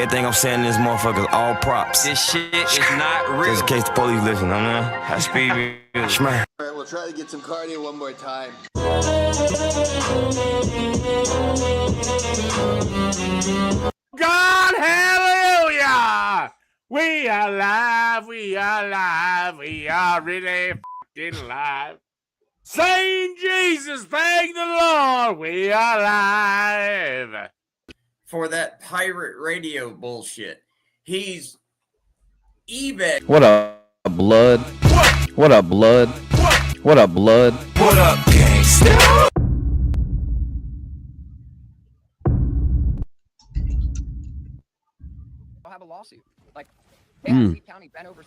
Everything I'm saying in this motherfucker is all props. This shit is not real. Just in case the police listen, I mean, high speed music. All right, we'll try to get some cardio one more time. God, hallelujah! We are alive, we are alive, we are really fucking alive. Saying Jesus, thank the Lord, we are alive. For that pirate radio bullshit. He's eBay. What up, blood? What up, blood? What up, blood? What up, gangsta? I'll have a lawsuit. Like, County bent over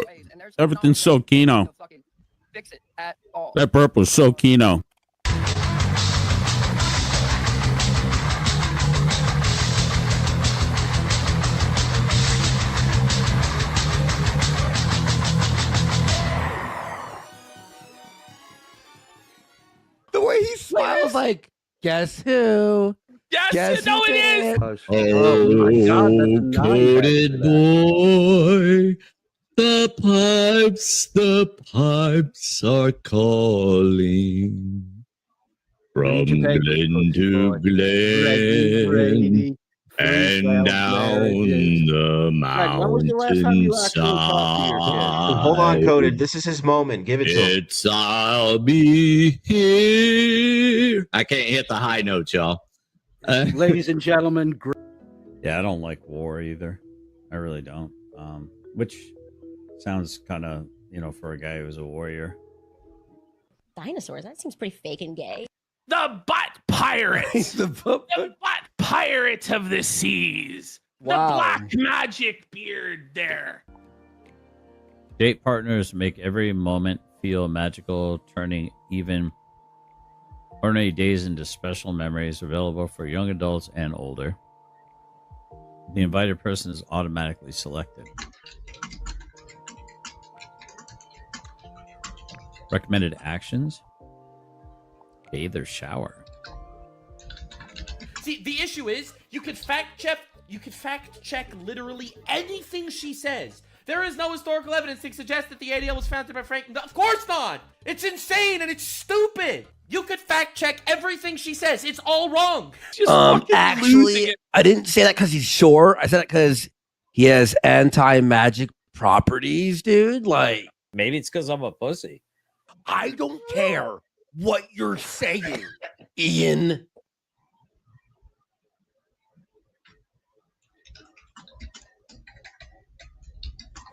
ways, and there's Everything's so keno. Fix it at all. That purple's so keno. The way he smiles, like, guess who? Yes, you know it is. Oh, my God, that's a coated boy, the pipes are calling from glen to glen and down the mountainside. Hold on, Coated. This is his moment. Give it to him. It's I'll be here. I can't hit the high notes, y'all. Ladies and gentlemen, Yeah, I don't like war either. I really don't. Which sounds kind of, for a guy who's a warrior. Dinosaurs, that seems pretty fake and gay. The butt pirates! the butt pirates of the seas! Wow. The black magic beard there! Date partners make every moment feel magical, turning even ordinary days into special memories available for young adults and older. The invited person is automatically selected. Recommended actions: bathe or shower. See, the issue is you could fact check literally anything she says. There is no historical evidence to suggest that the ADL was founded by Frank. Of course not. It's insane and it's stupid. You could fact check everything she says. It's all wrong. actually, I didn't say that because he's short. I said that because he has anti-magic properties, dude. Like, Maybe it's because I'm a pussy. I don't care what you're saying, Ian.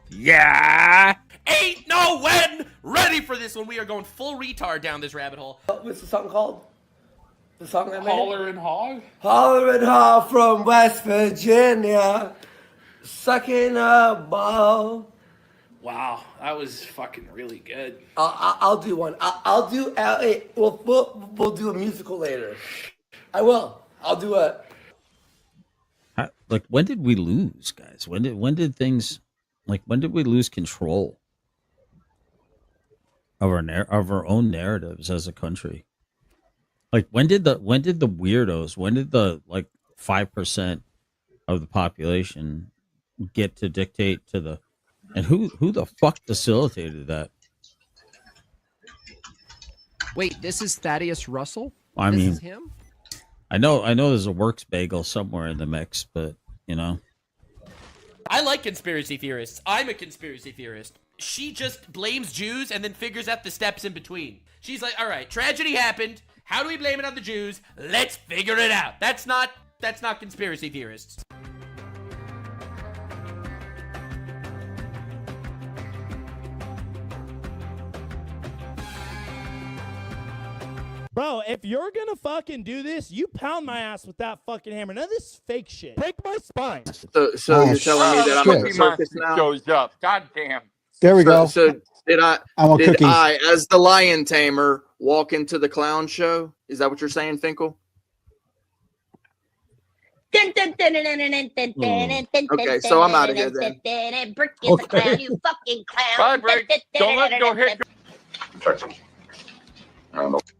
Yeah. Ain't no when ready for this when we are going full retard down this rabbit hole. What's the song called? The song I made? Holler and hog? Holler and Hog from West Virginia. Sucking a ball. Wow, that was fucking really good. I'll do one. I'll do. We'll do a musical later. I will. I'll do a. Like, when did we lose, guys? When did things, like, when did we lose control of our own narratives as a country? Like, when did the weirdos, when did the, like, 5% of the population get to dictate to the, and who the fuck facilitated that? Wait, this is Thaddeus Russell? I This mean, is him? I know there's a Works bagel somewhere in the mix, but I like conspiracy theorists. I'm a conspiracy theorist. She just blames Jews and then figures out the steps in between. She's like, all right, tragedy happened. How do we blame it on the Jews? Let's figure it out. That's not conspiracy theorists. Bro, if you're gonna fucking do this, you pound my ass with that fucking hammer. None of this fake shit. Break my spine. So you're telling me that I'm a circus now? Shows up. God damn. There we go. So did I, as the lion tamer, walk into the clown show? Is that what you're saying, Finkel? Okay, so I'm out of here then. Brick is a clown, you fucking clown. Bye, Brick. Don't let go hit.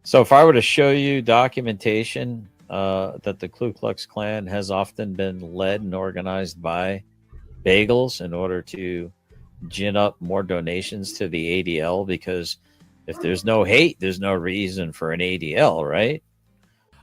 So if I were to show you documentation that the Ku Klux Klan has often been led and organized by bagels in order to gin up more donations to the ADL? Because if there's no hate, there's no reason for an ADL, right?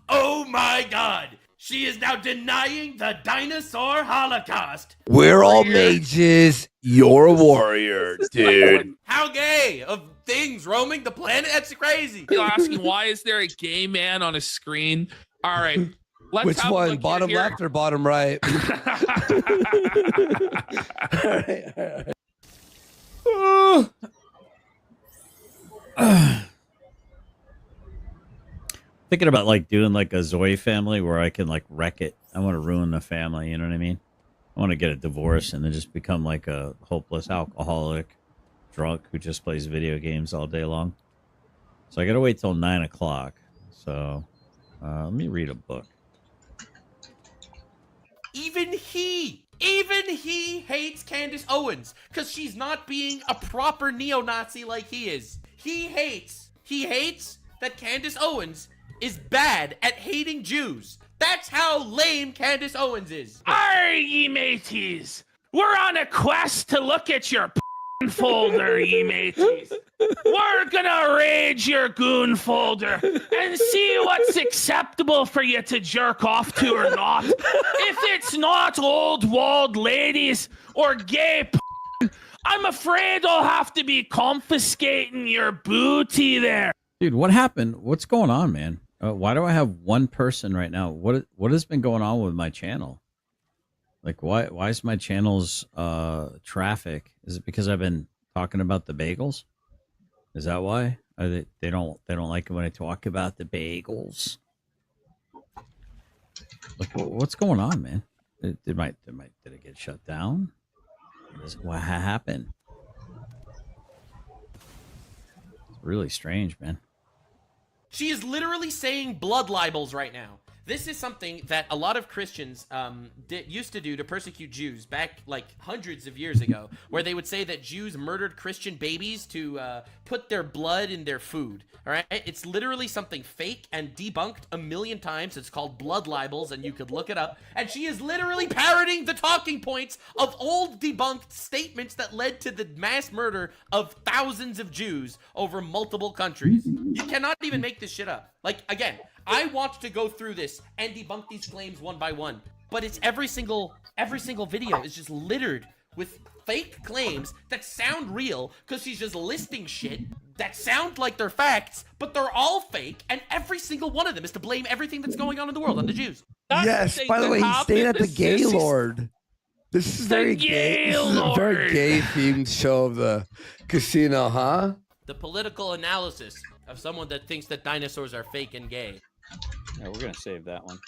Oh my God! She is now denying the dinosaur holocaust. We're all mages. You're a warrior, dude. How gay of things roaming the planet? That's crazy. You're asking why is there a gay man on a screen? All right. Let's Which have a one? look Bottom here. left or bottom right? Thinking about like doing like a Zoe family where I can like wreck it. I want to ruin the family. You know what I mean? I want to get a divorce and then just become like a hopeless alcoholic drunk who just plays video games all day long. So I got to wait till 9 o'clock. So let me read a book. Even he hates Candace Owens because she's not being a proper neo-Nazi like he is. He hates that Candace Owens is bad at hating Jews. That's how lame Candace Owens is. Are ye mateys? We're on a quest to look at your folder, ye mateys. We're gonna raid your goon folder and see what's acceptable for you to jerk off to or not. If it's not old walled ladies or gay I'm afraid I'll have to be confiscating your booty there. Dude, what happened? What's going on, man? Why do I have one person right now? What has been going on with my channel? Like, why is my channel's traffic? Is it because I've been talking about the bagels? Is that why? They don't like it when I talk about the bagels? Like, what's going on, man? Did it get shut down? What happened? It's really strange, man. She is literally saying blood libels right now. This is something that a lot of Christians used to do to persecute Jews back like hundreds of years ago, where they would say that Jews murdered Christian babies to put their blood in their food. All right, it's literally something fake and debunked a million times. It's called blood libels, and you could look it up. And she is literally parroting the talking points of old debunked statements that led to the mass murder of thousands of Jews over multiple countries. You cannot even make this shit up. Like, again, I want to go through this and debunk these claims one by one, but it's every single video is just littered with fake claims that sound real because she's just listing shit that sound like they're facts, but they're all fake, and every single one of them is to blame everything that's going on in the world on the Jews. Yes, by the way, he's staying at the Gay Lord. This is very gay. This is a very gay themed show of the casino, huh? The political analysis of someone that thinks that dinosaurs are fake and gay. Yeah, we're gonna save that one.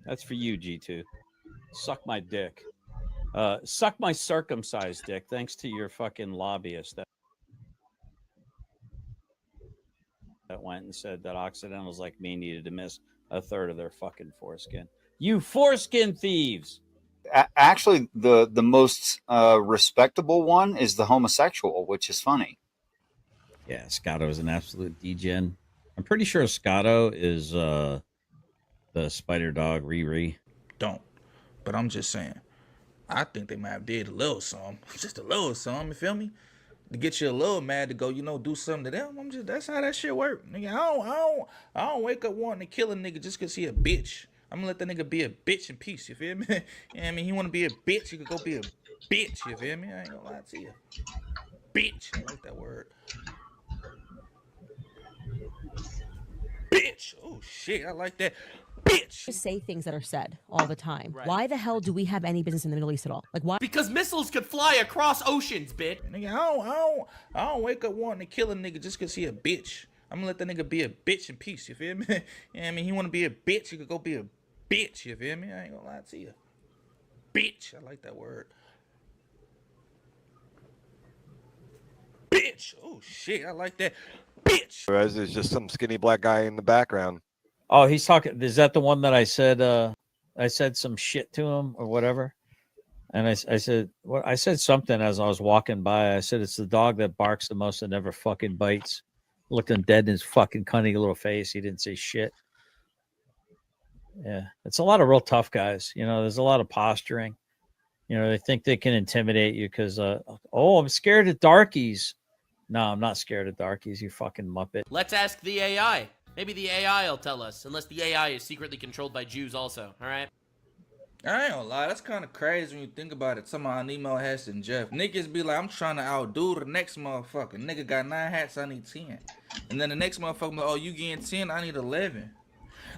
That's for you, G2. Suck my dick. Suck my circumcised dick. Thanks to your fucking lobbyist that went and said that Occidentals like me needed to miss a third of their fucking foreskin. You foreskin thieves. Actually, the most respectable one is the homosexual, which is funny. Yeah, Scotto is an absolute degen. I'm pretty sure Scotto is the spider dog Riri. Don't. But I'm just saying, I think they might have did a little something. Just a little something, you feel me? To get you a little mad to go, do something to them. That's how that shit work. Nigga, I don't wake up wanting to kill a nigga just cause he a bitch. I'm gonna let that nigga be a bitch in peace, you feel me? I mean, he wanna be a bitch, you could go be a bitch, you feel me? I ain't gonna lie to you. Bitch, I like that word. Bitch. Oh shit, I like that. Bitch. Just say things that are said all the time. Right. Why the hell do we have any business in the Middle East at all? Like, why? Because missiles could fly across oceans, bitch. Nigga, I don't wake up wanting to kill a nigga just cause he a bitch. I'm gonna let that nigga be a bitch in peace, you feel me? I mean, he wanna be a bitch, you could go be a bitch, you feel me? I ain't gonna lie to you. Bitch, I like that word. Bitch. Oh shit, I like that. Bitch. Whereas there's just some skinny black guy in the background. Oh, he's talking. Is that the one that I said some shit to him or whatever? And I said, what? I said something as I was walking by. I said, it's the dog that barks the most and never fucking bites. Looked him dead in his fucking cunning little face. He didn't say shit. Yeah, it's a lot of real tough guys. You know, there's a lot of posturing. You know, they think they can intimidate you because, I'm scared of darkies. No, I'm not scared of darkies, you fucking muppet. Let's ask the AI. Maybe the AI will tell us, unless the AI is secretly controlled by Jews also, all right? I ain't gonna lie, that's kind of crazy when you think about it. Somehow Nemo has and Jeff. Niggas be like, I'm trying to outdo the next motherfucker. Nigga got 9 hats, I need 10. And then the next motherfucker be like, oh, you getting 10, I need 11.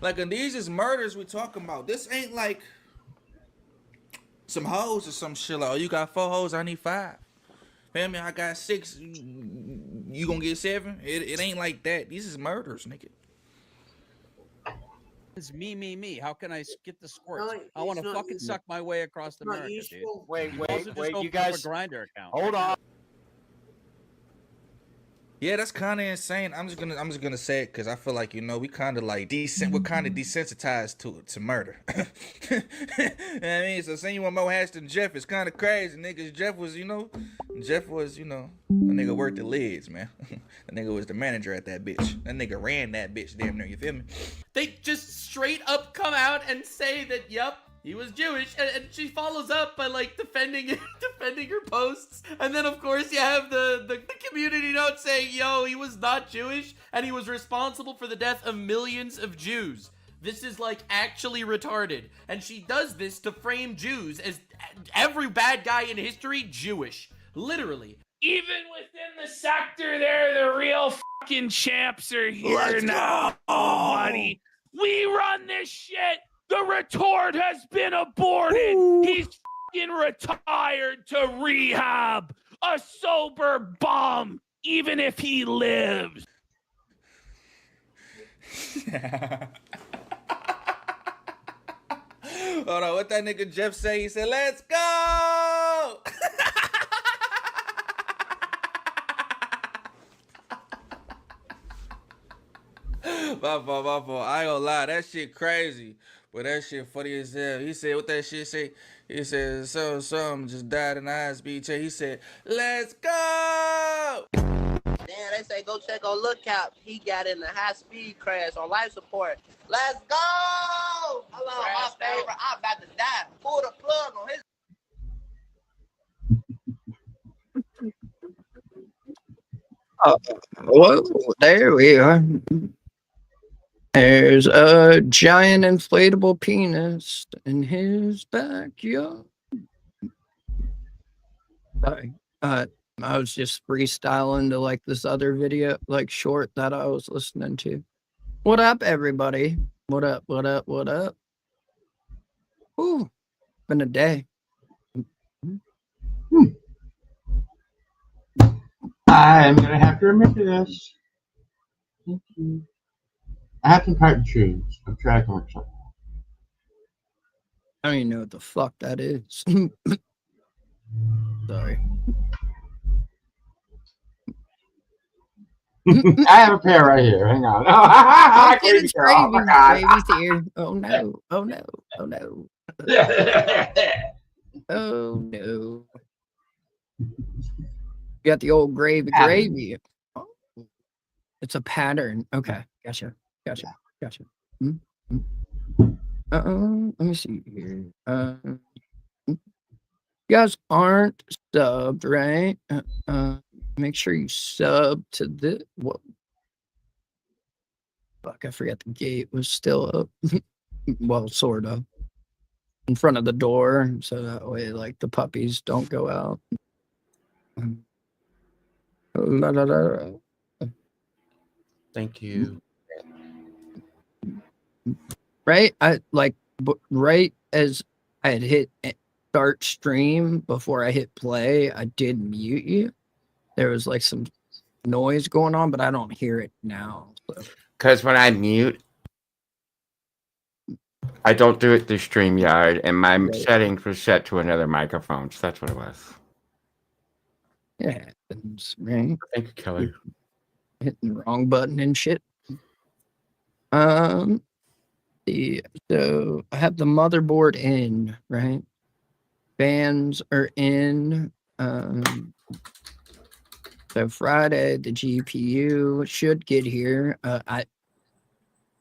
Like, and these is murders we talking about. This ain't like some hoes or some shit like, oh, you got 4 hoes, I need 5. Family, I got 6, you gonna get 7? It ain't like that. These is murders, nigga. It's me. How can I get the squirts? I want to fucking suck my way across America, dude. Wait, you guys. A Grindr account. Hold on. Yeah, that's kind of insane. I'm just gonna say it because I feel like, you know, we kind of like we're kind of desensitized to murder. You know what I mean, so saying you want more hats than Jeff is kind of crazy, niggas. Jeff was, a nigga worked the lids, man. The nigga was the manager at that bitch. That nigga ran that bitch damn near. You feel me? They just straight up come out and say that, yep, he was Jewish, and she follows up by like defending her posts, and then of course you have the community note saying, yo, he was not Jewish and he was responsible for the death of millions of Jews. This is like actually retarded, and she does this to frame Jews as every bad guy in history Jewish, literally. Even within the sector there, the real fucking champs are here now, buddy. We run this shit. The retort has been aborted. Ooh. He's fucking retired to rehab. A sober bum, even if he lives. Hold on, what that nigga Jeff say? He said, let's go! My fault. I ain't gonna lie, that shit crazy. But that shit funny as hell. He said, what that shit say? He said, some just died in the high speed chase. He said, let's go! Damn, they say go check on Lookout. He got in a high speed crash on life support. Let's go! Hello, my favorite. I'm about to die. Pull the plug on his. Well, there we are. There's a giant inflatable penis in his backyard. Sorry. I was just freestyling to like this other video, like short that I was listening to. What up, everybody? What up? Ooh, been a day. I'm gonna have to remember this. Thank you. I have some cartridges. I'm trying to work something. I don't even know what the fuck that is. Sorry. I have a pair right here. Hang on. Oh, it's gravy. Oh, gravy's here. Oh no. Oh no. Got the old gravy. Oh, it's a pattern. Okay. Gotcha. Let me see here. You guys aren't subbed, right? Make sure you sub to the what? Fuck, I forgot the gate was still up. Well, sort of. In front of the door, so that way, like, the puppies don't go out. Thank you. Right? Right as I had hit start stream before I hit play, I did mute you. There was like some noise going on, but I don't hear it now. Because when I mute, I don't do it through StreamYard, and my settings were set to another microphone, so that's what it was. Yeah, it happens, right? Thank you, Kelly. Hitting the wrong button and shit. So I have the motherboard in, right? Fans are in. So Friday, the GPU should get here. I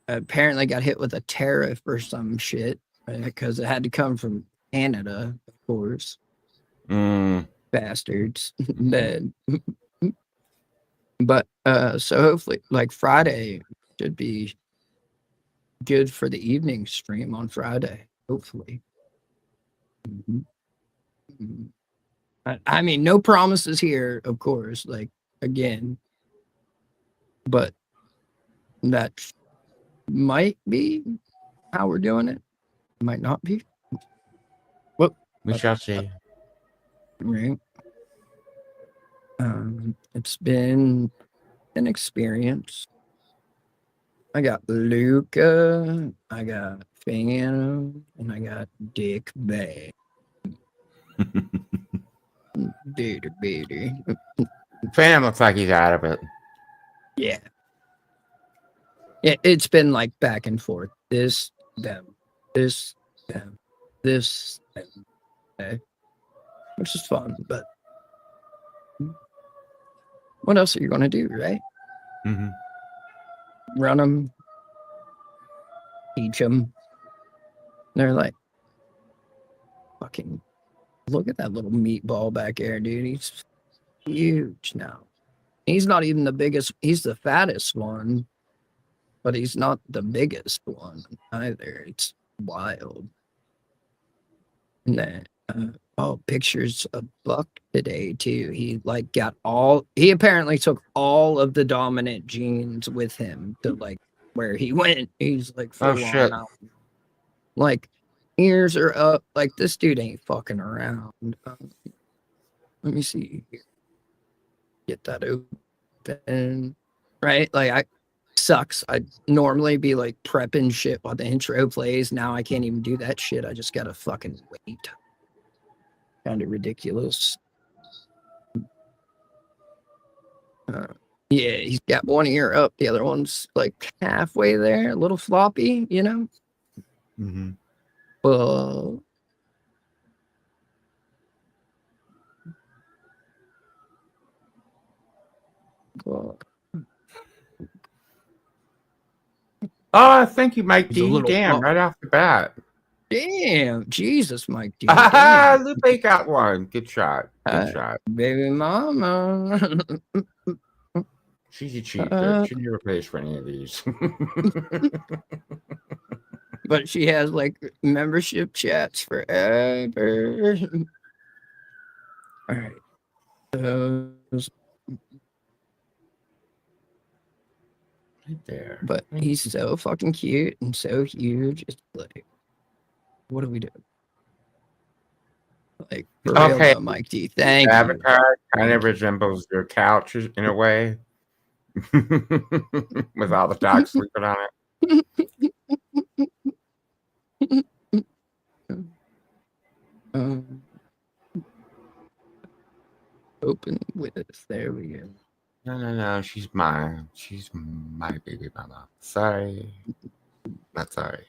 apparently got hit with a tariff or some shit because it had to come from Canada, of course. Bastards. Then, but so hopefully, like Friday should be good for the evening stream on Friday. Hopefully. I mean, no promises here, of course. Like again, but that might be how we're doing it. Might not be. Well, we shall see. Right. It's been an experience. I got Luca, I got Phantom, and I got Dick Bay. Baby. Phantom looks like he's out of it. Yeah. It's been like back and forth. This, them, this, them, this, them. Okay. Which is fun, but what else are you going to do, right? Run them, teach them. They're like, fucking, look at that little meatball back there, dude. He's huge now. He's not even the biggest, he's the fattest one, but he's not the biggest one either. It's wild. And then, pictures of Buck today too. He like got he apparently took all of the dominant genes with him to like where he went. He's like, oh shit. Like ears are up. Like this dude ain't fucking around. Let me see. Get that open. Right? Like sucks. I'd normally be like prepping shit while the intro plays. Now I can't even do that shit. I just gotta fucking wait. Kind of ridiculous. Yeah, he's got one ear up, the other one's like halfway there, a little floppy, you know. Well, oh, thank you, Mike D. Damn, right off the bat. Damn, Jesus, Mike D. Ah, Lupe got one. Good shot. Good shot. Baby mama. She's a cheater. She never pays for any of these. But she has like membership chats forever. All right. Right there. But he's so fucking cute and so huge. It's like, what do we do? Like, for real though, Mike D. Thank you. Avatar kind of resembles your couch in a way. With all the dogs sleeping on it. Open with there we go. No. She's mine. She's my baby mama. Sorry. Not sorry.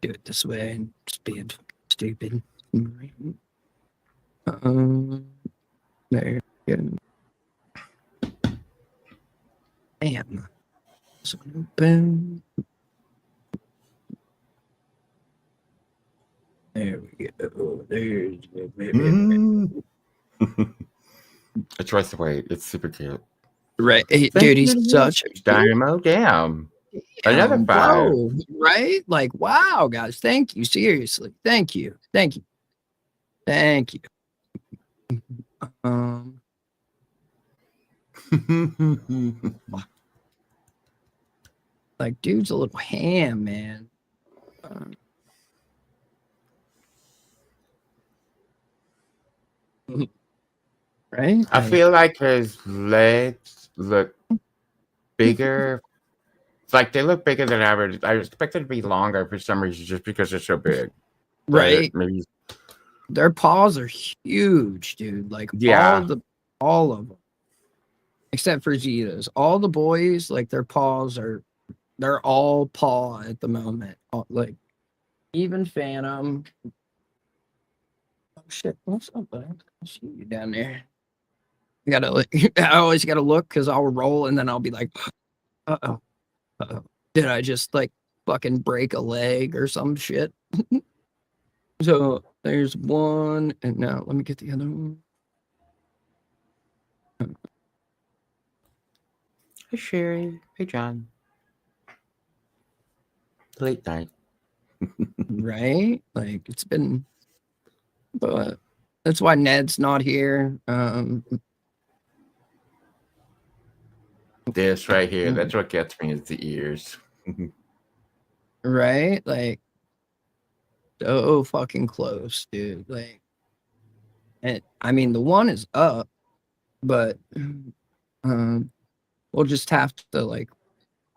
Do it this way and just being stupid. There we go. Damn. So open. There we go. There's the baby. It's worth the wait. It's super cute. Right. Hey, dude, he's such a dynamo. Damn. Another 5. Whoa, right? Like, wow, guys. Thank you. Seriously. Thank you. Thank you. Thank you. Like, dude's a little ham, man. Right? I feel like his legs look bigger. It's like they look bigger than average. I expected to be longer for some reason just because they're so big. Right? Maybe. Their paws are huge, dude. Like, yeah. all of them. Except for Zeta's. All the boys, like, their paws they're all paw at the moment. Like, even Phantom. shit, what's up, bud? I see you down there. I always gotta look because I'll roll and then I'll be like, uh oh, did I just like fucking break a leg or some shit? So there's one, and now let me get the other one. Hey, Sherry. Hey, John. Late night. Right? Like it's been, but that's why Ned's not here. This right here, that's what gets me is the ears. Right? Like so fucking close, dude. Like, and I mean the one is up, but we'll just have to like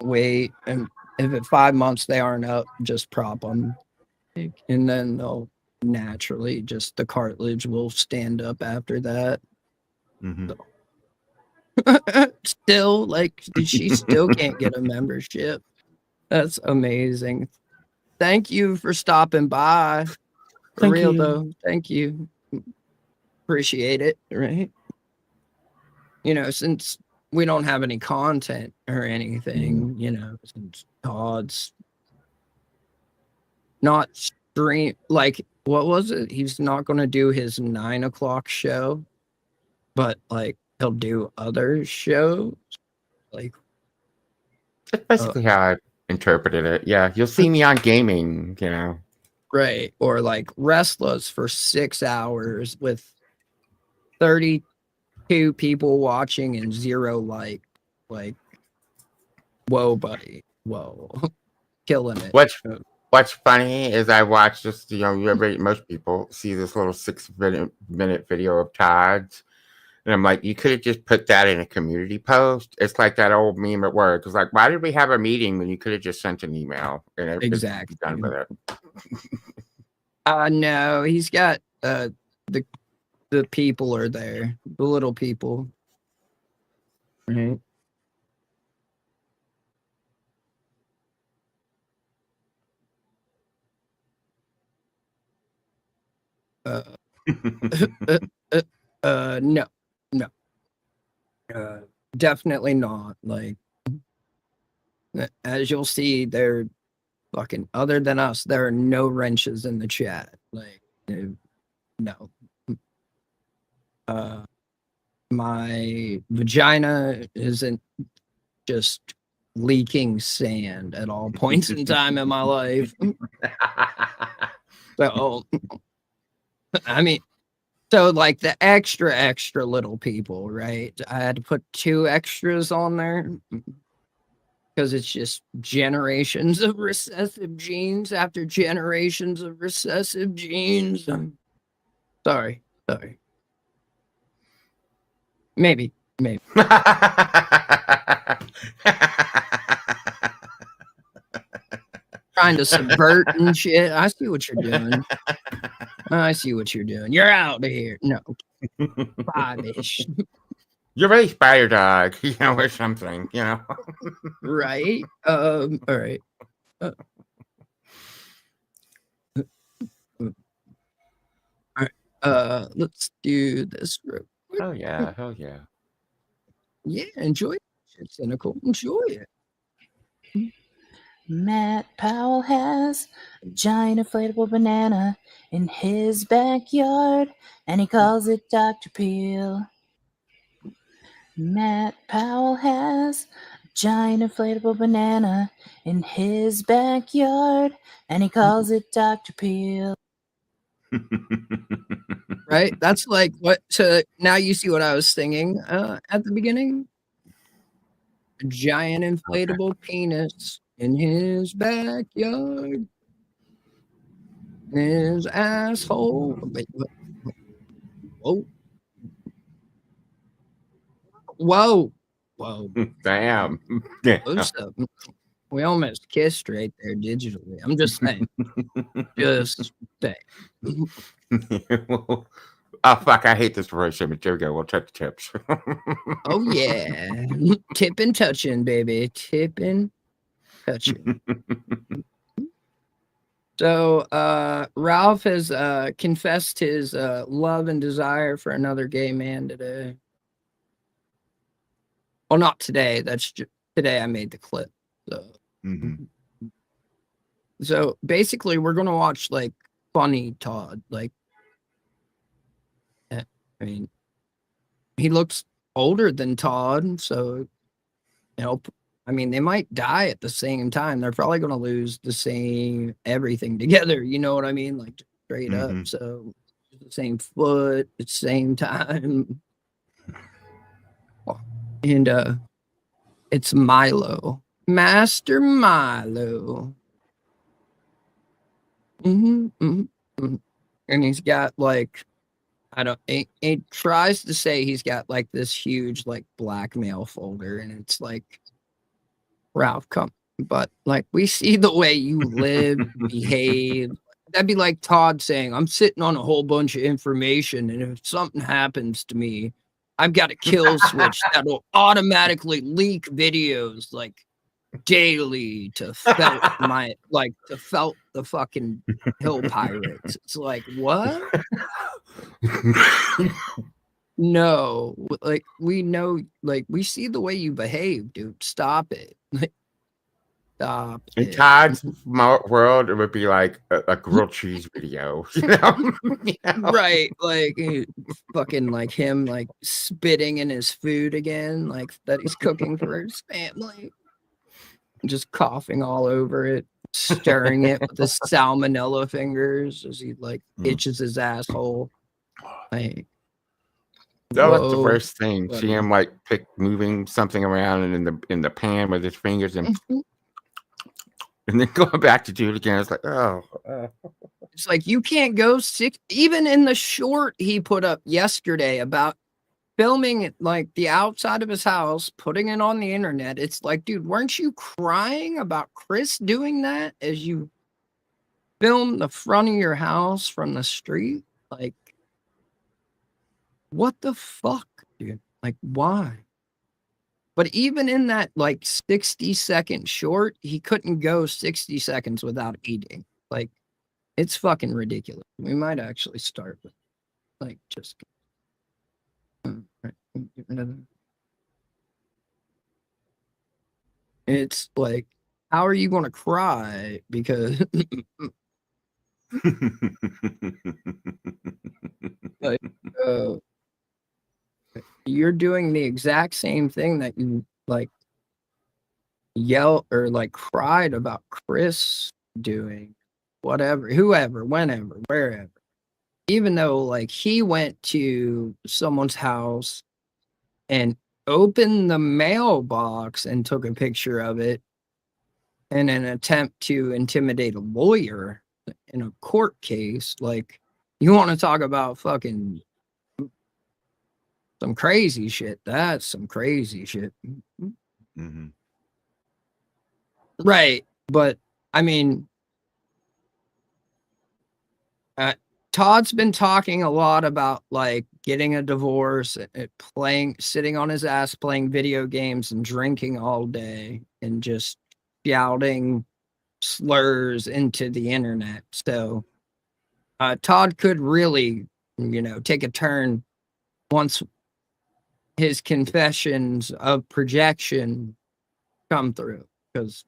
wait, and if at 5 months they aren't up, just prop them, and then they'll naturally just the cartilage will stand up after that. Mm-hmm. So. Still, like, she still can't get a membership. That's amazing. Thank you for stopping by. For Thank real you. though, thank you. Appreciate it. Right? You know, since we don't have any content or anything, you know, since Todd's not stream, like, what was it? He's not going to do his 9 o'clock show, but like he'll do other shows. Like, That's basically how I interpreted it. Yeah, you'll see me on gaming, you know. right. Or like Restless for 6 hours with 32 people watching and 0 like, whoa, buddy. Whoa. Killing it. What's funny is I watched this, you know, most people see this little 6-minute video of Todd's. And I'm like, you could have just put that in a community post. It's like that old meme at work. It's like, why did we have a meeting when you could have just sent an email? And Exactly. Done with it. No, he's got the people are there. The little people. Right. No. Definitely not. Like, as you'll see, they're fucking, other than us, there are no wrenches in the chat. Like, no. My vagina isn't just leaking sand at all points in time in my life. So, I mean, so like the extra little people, right? I had to put 2 extras on there because it's just generations of recessive genes after generations of recessive genes. Sorry. Maybe. Trying to subvert and shit. I see what you're doing. You're out of here. No. 5-ish. You're really spider dog, you know, or something, you know. Right. All right. All right. Let's do this real quick. Hell yeah. Yeah, enjoy it. It's cynical. Enjoy it. Matt Powell has a giant inflatable banana in his backyard, and he calls it Dr. Peel. Matt Powell has a giant inflatable banana in his backyard, and he calls it Dr. Peel. Right? That's like what. So now you see what I was singing at the beginning. A giant inflatable penis in his backyard. His asshole. Wait, what? Whoa. Damn. Close up. We almost kissed right there digitally. I'm just saying. Just saying. Oh, fuck. I hate this relationship. Here we go. We'll check the tips. Oh, yeah. Tipping, touching, baby. Tipping, touching. So, Ralph has confessed his love and desire for another gay man today. Well, not today. That's today. I made the clip. So, so basically, we're gonna watch like funny Todd. Like, I mean, he looks older than Todd, so I mean, they might die at the same time. They're probably gonna lose the same everything together. You know what I mean? Like straight up. So the same foot, at the same time. And it's Milo. Master Milo. And he's got like he tries to say he's got like this huge like blackmail folder, and it's like, Ralph, come, but like we see the way you live, behave. That'd be like Todd saying, I'm sitting on a whole bunch of information, and if something happens to me, I've got a kill switch that'll automatically leak videos like daily to felt the fucking hill pirates. It's like, what? No, like we know, like we see the way you behave, dude. Stop it. Stop In it. Todd's world, it would be like a grilled cheese video, you know? Right, like fucking like him like spitting in his food again, like that he's cooking for his family, just coughing all over it, stirring it with his salmonella fingers as he like itches his asshole. Like, That was the whoa, worst thing. buddy. See him like moving something around in the pan with his fingers and then going back to do it again. It's like, oh. It's like you can't go even in the short he put up yesterday about filming like the outside of his house, putting it on the internet. It's like, dude, weren't you crying about Chris doing that as you film the front of your house from the street? Like, what the fuck, dude? Like, why? But even in that like 60-second short, he couldn't go 60 seconds without eating. Like, it's fucking ridiculous. We might actually start with like just it's like, how are you gonna cry? Because like you're doing the exact same thing that you like yell or like cried about Chris doing, whatever, whoever, whenever, wherever. Even though like he went to someone's house and opened the mailbox and took a picture of it in an attempt to intimidate a lawyer in a court case. Like, you want to talk about fucking some crazy shit? That's some crazy shit. Right. But I mean, Todd's been talking a lot about like getting a divorce, sitting on his ass, playing video games and drinking all day and just shouting slurs into the internet. So Todd could really, take a turn once his confessions of projection come through, because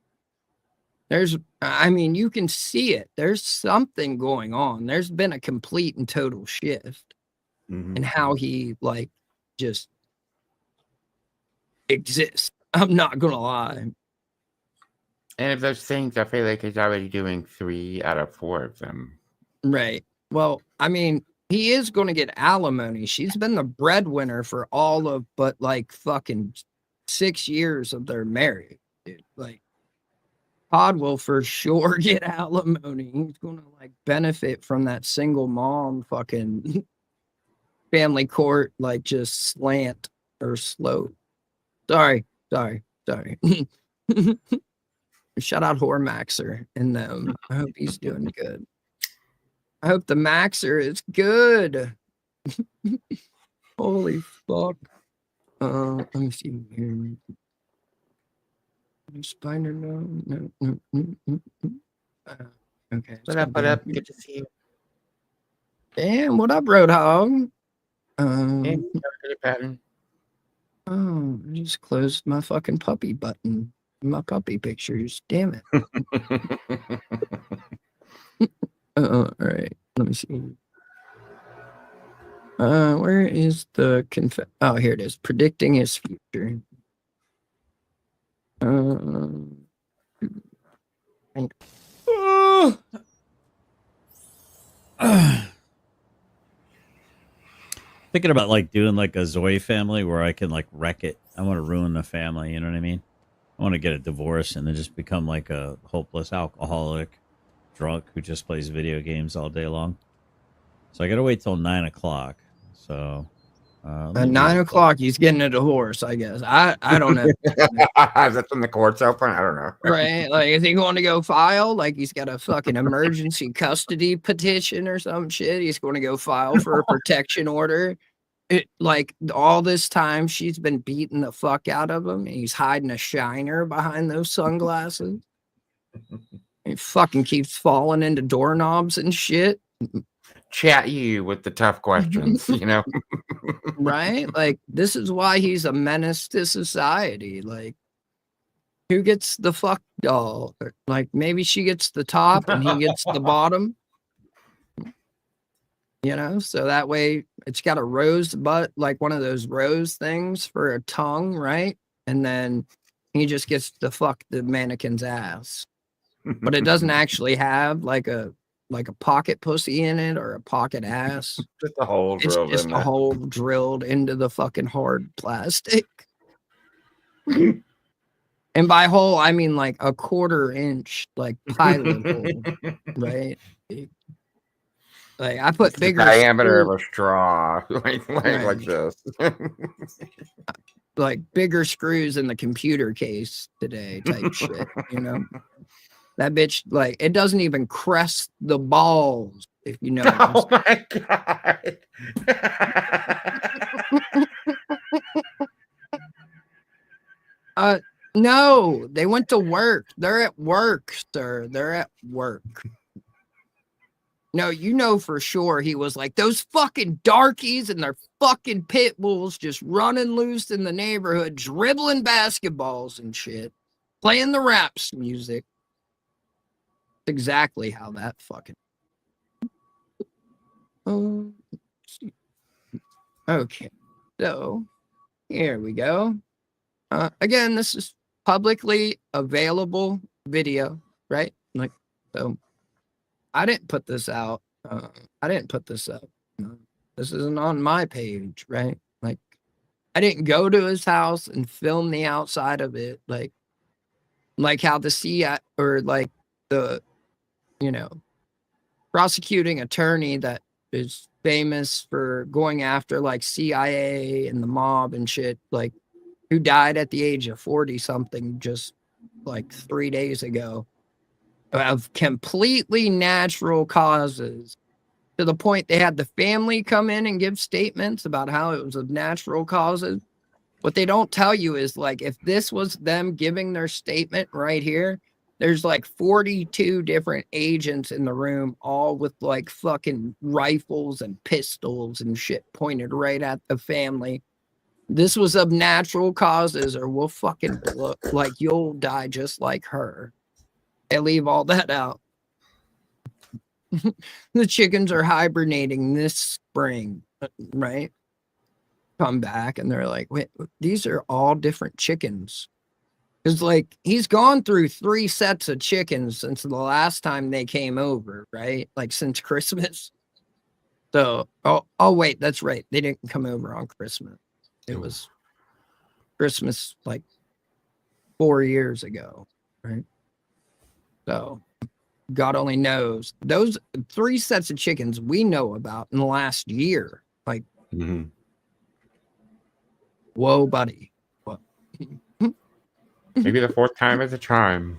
you can see it. There's something going on. There's been a complete and total shift in how he like just exists. I'm not gonna lie. And of those things, I feel like he's already doing 3 out of 4 of them. Right. Well, he is going to get alimony. She's been the breadwinner for all of but like fucking 6 years of their marriage, dude. Like, Todd will for sure get alimony. He's going to like benefit from that single mom fucking family court, like just slant or slope. Sorry. Shout out Hormaxer and them. I hope he's doing good. I hope the Maxer is good. Holy fuck. Let me see here. Spider, no. Okay. What up? What up? Good to see you. Damn, what up, Roadhog? Hey, pattern. Oh, I just closed my fucking puppy button. My puppy pictures. Damn it. All right. Let me see. Where is the oh, here it is. Predicting his future. Thinking about like doing like a Zoe family where I can like wreck it. I want to ruin the family. You know what I mean? I want to get a divorce and then just become like a hopeless alcoholic, drunk who just plays video games all day long. So I got to wait till 9 o'clock. So At 9 o'clock, he's getting a divorce, I guess. I don't know. Is that when the court's open? I don't know. Right? Like, is he going to go file? Like, he's got a fucking emergency custody petition or some shit. He's going to go file for a protection order. Like, all this time, she's been beating the fuck out of him. And he's hiding a shiner behind those sunglasses. He fucking keeps falling into doorknobs and shit. Chat you with the tough questions, you know? Right? Like, this is why he's a menace to society. Like, who gets the fuck doll? Like, maybe she gets the top and he gets the bottom. You know, so that way it's got a rose butt, like one of those rose things for a tongue, right? And then he just gets to fuck the mannequin's ass. But it doesn't actually have like a pocket pussy in it or a pocket ass. Just a hole It's drilled just in a there. hole drilled into the fucking hard plastic. And by hole, I mean like a 1/4 inch, like pilot hole, right? Like I put It's bigger the diameter screws, of a straw, like this. like bigger screws in the computer case today, type shit. You know, that bitch, like it doesn't even crest the balls. If you know. Oh my god. No, they went to work. They're at work, sir. They're at work. No, you know for sure he was like, those fucking darkies and their fucking pit bulls just running loose in the neighborhood, dribbling basketballs and shit, playing the raps music. Exactly how that fucking. Okay, so here we go. Again, this is publicly available video, right? Like, so I didn't put this out. I didn't put this up. This isn't on my page, right? Like, I didn't go to his house and film the outside of it, like how the CIA or like the, you know, prosecuting attorney that is famous for going after like CIA and the mob and shit, like who died at the age of 40 something just like 3 days ago of completely natural causes, to the point they had the family come in and give statements about how it was of natural causes. What they don't tell you is like, if this was them giving their statement right here, there's like 42 different agents in the room, all with like fucking rifles and pistols and shit pointed right at the family. This was of natural causes, or we'll fucking look like you'll die just like her. They leave all that out. The chickens are hibernating this spring, right? Come back and they're like, wait, these are all different chickens. Because like he's gone through 3 sets of chickens since the last time they came over, right? Like since Christmas. So, oh wait, that's right. They didn't come over on Christmas. It was Christmas like 4 years ago, right? So God only knows. Those 3 sets of chickens we know about in the last year. Like, whoa, buddy. What? Maybe the 4th time is a charm.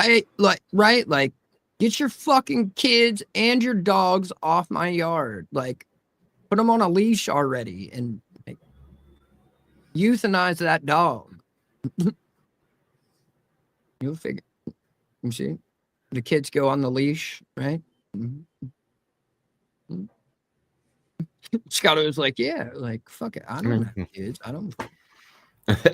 Hey, like, right? Like, get your fucking kids and your dogs off my yard. Like, put them on a leash already and like, euthanize that dog. You'll figure. You see? the kids go on the leash, right? Scott was like, yeah, like, fuck it. I don't have kids. I don't.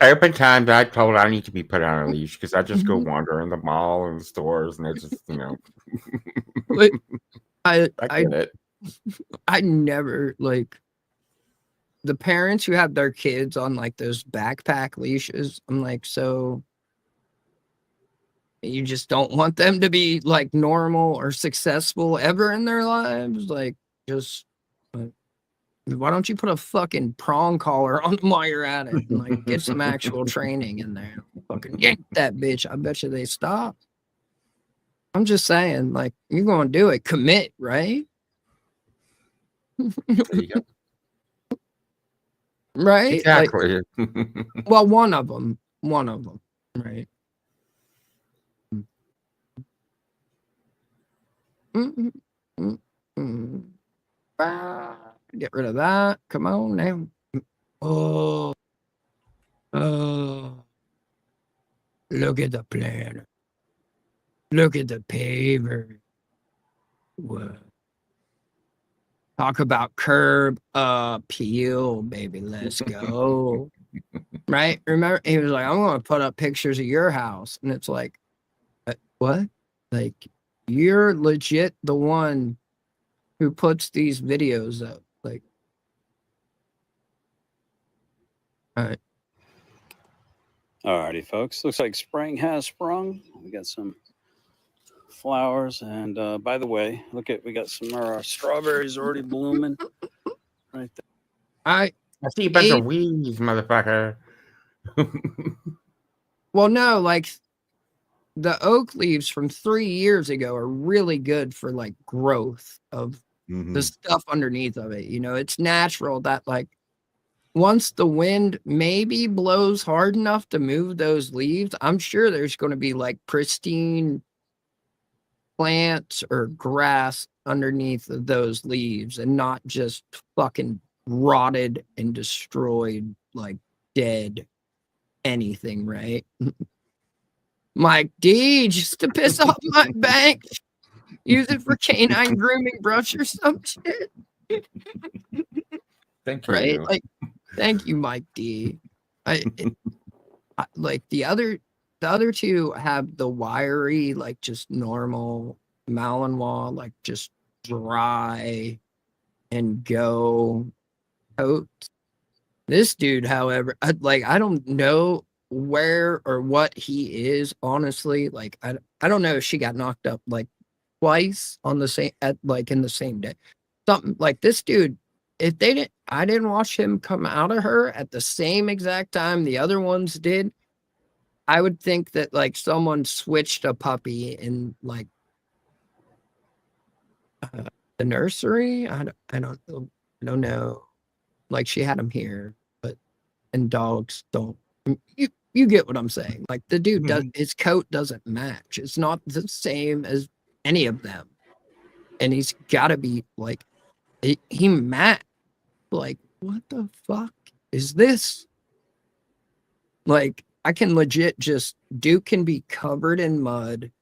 Open times I told I need to be put on a leash because I just go wander in the mall and the stores and it's just, you know. I get it. I never like the parents who have their kids on like those backpack leashes. I'm like, so you just don't want them to be like normal or successful ever in their lives? Like, just why don't you put a fucking prong collar on them while you're at it and like get some actual training in there? Fucking yank that bitch. I bet you they stop. I'm just saying, like, you're gonna do it. Commit, right? Right? Exactly. Like, well, one of them, right? Get rid of that. Come on now. Oh, look at the plan. Look at the paver. What? Talk about curb appeal, baby. Let's go. Right? Remember, he was like, I'm going to put up pictures of your house. And it's like, what? Like, you're legit the one who puts these videos up. Like, all right. Alrighty, folks. Looks like spring has sprung. We got some flowers, and by the way, we got some of our strawberries already blooming right there. I see a bunch of weeds, motherfucker. Well, no, like the oak leaves from 3 years ago are really good for like growth of the stuff underneath of it. You know, it's natural that like once the wind maybe blows hard enough to move those leaves, I'm sure there's going to be like pristine plants or grass underneath of those leaves and not just fucking rotted and destroyed, like dead anything, right? Mike D, just to piss off my bank, use it for canine grooming brush or some shit. Thank you. Right? Like, thank you, Mike D. Like the other two have the wiry, like just normal Malinois, like just dry and go coats. This dude, however, I don't know where or what he is, honestly. Like, I don't know if she got knocked up like twice on the same in the same day. Something like this dude, if I didn't watch him come out of her at the same exact time the other ones did, I would think that like someone switched a puppy in like the nursery. I don't know. Like she had him here, and dogs don't. You get what I'm saying? Like the dude does, his coat doesn't match. It's not the same as any of them, and he's got to be like he matched. Like, what the fuck is this? Like, I can legit Duke can be covered in mud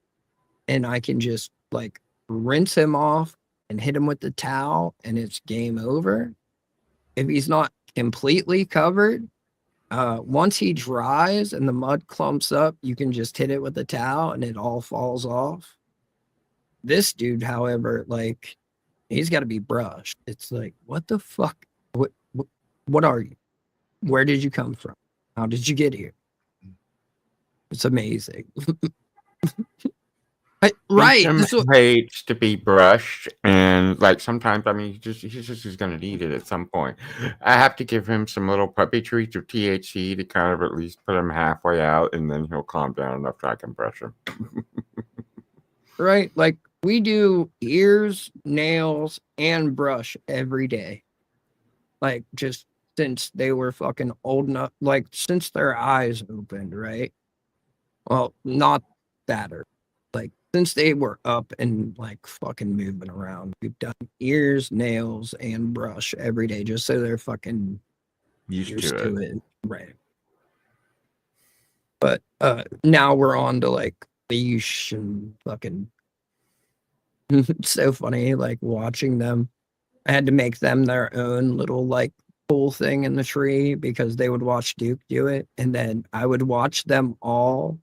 and I can just like rinse him off and hit him with the towel and it's game over. If he's not completely covered, once he dries and the mud clumps up, you can just hit it with the towel and it all falls off. This dude, however, like he's got to be brushed. It's like, what the fuck? What are you? Where did you come from? How did you get here? It's amazing. Right. He hates to be brushed, and like sometimes, I mean, he's just gonna need it at some point. I have to give him some little puppy treats or THC to kind of at least put him halfway out, and then he'll calm down enough so I can brush him. Right. Like we do ears, nails, and brush every day. Like just since they were fucking old enough, like since their eyes opened, right? Well, not that or like since they were up and like fucking moving around, we've done ears, nails, and brush every day just so they're fucking used to it. Right. But now we're on to like leash and fucking It's so funny, like watching them. I had to make them their own little like pool thing in the tree because they would watch Duke do it, and then I would watch them all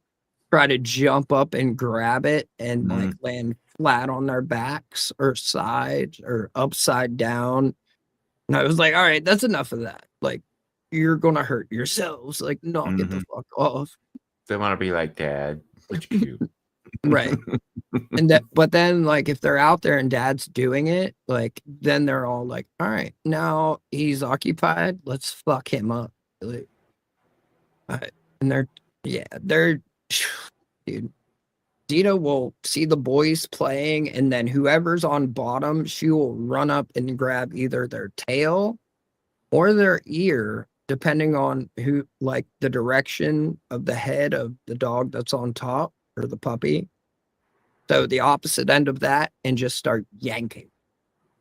try to jump up and grab it and like land flat on their backs or sides or upside down. And I was like, all right, that's enough of that. Like, you're gonna hurt yourselves. Like, no, get the fuck off. They want to be like Dad. Which cute. Right. And that, but then like if they're out there and Dad's doing it, like then they're all like, all right, now he's occupied, let's fuck him up. Like, and they're dude, Zeta will see the boys playing, and then whoever's on bottom, she will run up and grab either their tail or their ear, depending on who, like the direction of the head of the dog that's on top or the puppy. So the opposite end of that, and just start yanking.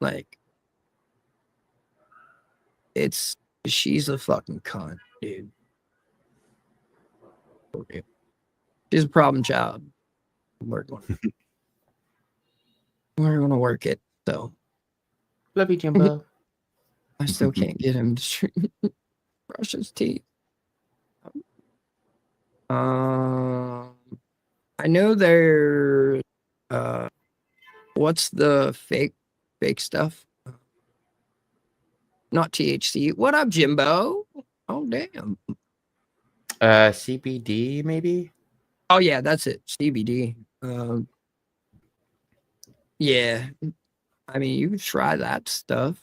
Like, she's a fucking cunt, dude. She's a problem child. We're gonna work it. So love you, Jimbo. I still can't get him to brush his teeth. I know there. What's the fake stuff? Not THC. What up, Jimbo? Oh damn. CBD maybe. Oh yeah, that's it. CBD. Yeah. I mean, you can try that stuff.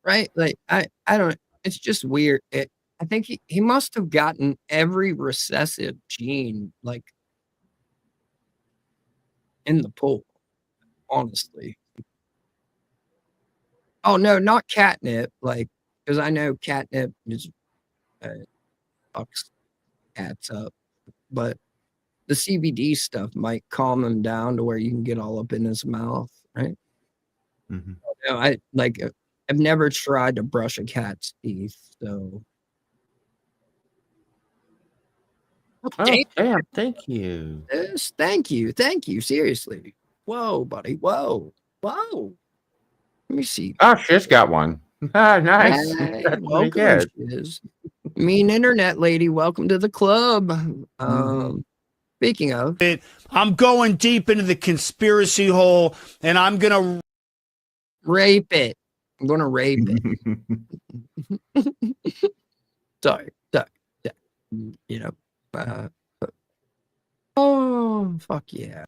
Right? Like I don't. It's just weird. I think he must have gotten every recessive gene like in the pool. Honestly. Oh no, not catnip. Like, because I know catnip is fucks cats up, but the CBD stuff might calm him down to where you can get all up in his mouth, right? Mm-hmm. You know, I've never tried to brush a cat's teeth, so. Oh, damn, thank you. Yes, thank you. Seriously. Whoa, buddy. Whoa. Let me see. Oh, she's got one. Ah, nice. Hey, That's pretty welcome, good. Shiz. Mean internet lady, welcome to the club. Speaking of, I'm going deep into the conspiracy hole, and I'm gonna rape it. I'm gonna rape it. Sorry. You know. Oh fuck yeah.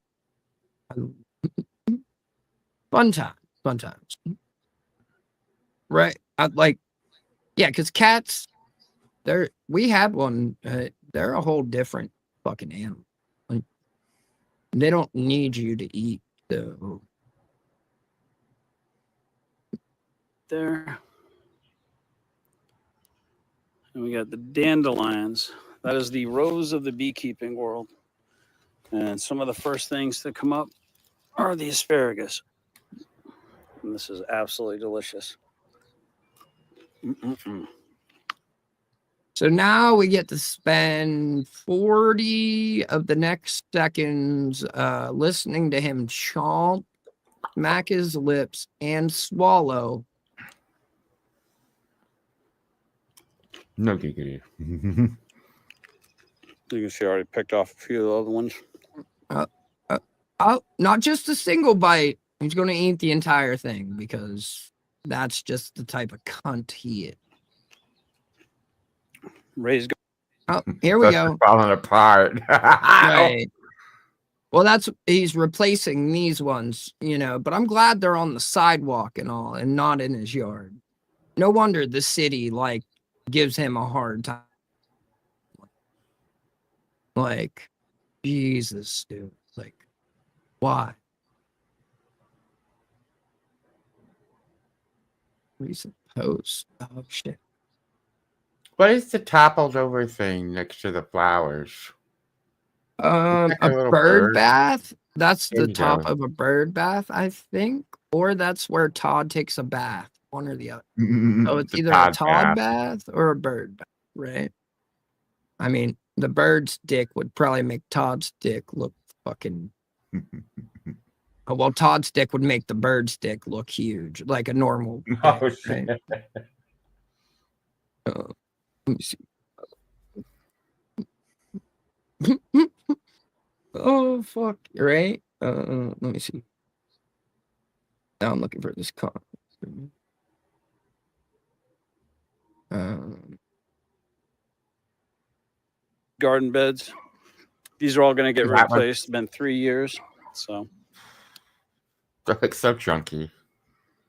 Fun times. Right. Yeah, because cats, we had one, they're a whole different fucking animal. Like, they don't need you to eat, though. There. And we got the dandelions. That is the rose of the beekeeping world. And some of the first things that come up are the asparagus. And this is absolutely delicious. So now we get to spend 40 of the next seconds listening to him chomp, smack his lips, and swallow. No giggity. You can see I already picked off a few of the other ones. Not just a single bite. He's going to eat the entire thing because that's just the type of cunt he is. Ray's go. Oh, here we go. Falling apart. Right. Well, he's replacing these ones, you know, but I'm glad they're on the sidewalk and all and not in his yard. No wonder the city, like, gives him a hard time. Like, Jesus, dude. Like, why? Recent post. Oh, shit. What is the toppled over thing next to the flowers? A little bird bath? That's There the you top go. of a bird bath, I think. Or that's where Todd takes a bath. One or the other. So it's The either a Todd Todd bath. bath or a bird bath, right? I mean, The bird's dick would probably make Todd's dick look fucking. Oh, well, Todd's dick would make the bird's dick look huge, like a normal. Oh, dick, shit. right? Let me see. Oh fuck! Right? Let me see. Now I'm looking for this car. Garden beds. These are all going to get That one- replaced. It's been 3 years. So They're like so chunky.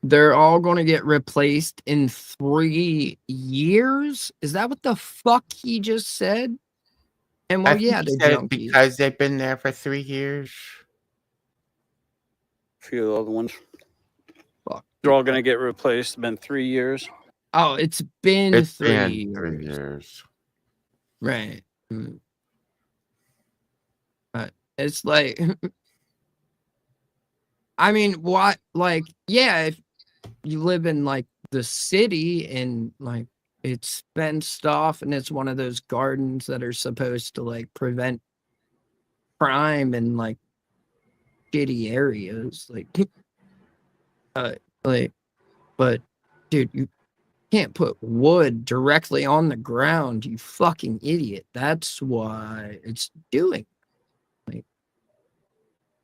They're all going to get replaced in 3 years. Is that what the fuck he just said? And well, I think yeah, he they're said junkies. because they've been there for 3 years. a few of the other ones. They're all going to get replaced. It's been 3 years. Oh, it's been It's 3 been years. 3 years. Right. But it's like, I mean, what? Like, yeah, if you live in like the city and like it's fenced off and it's one of those gardens that are supposed to like prevent crime in like shitty areas, but dude, you can't put wood directly on the ground, you fucking idiot. That's why it's doing. Like,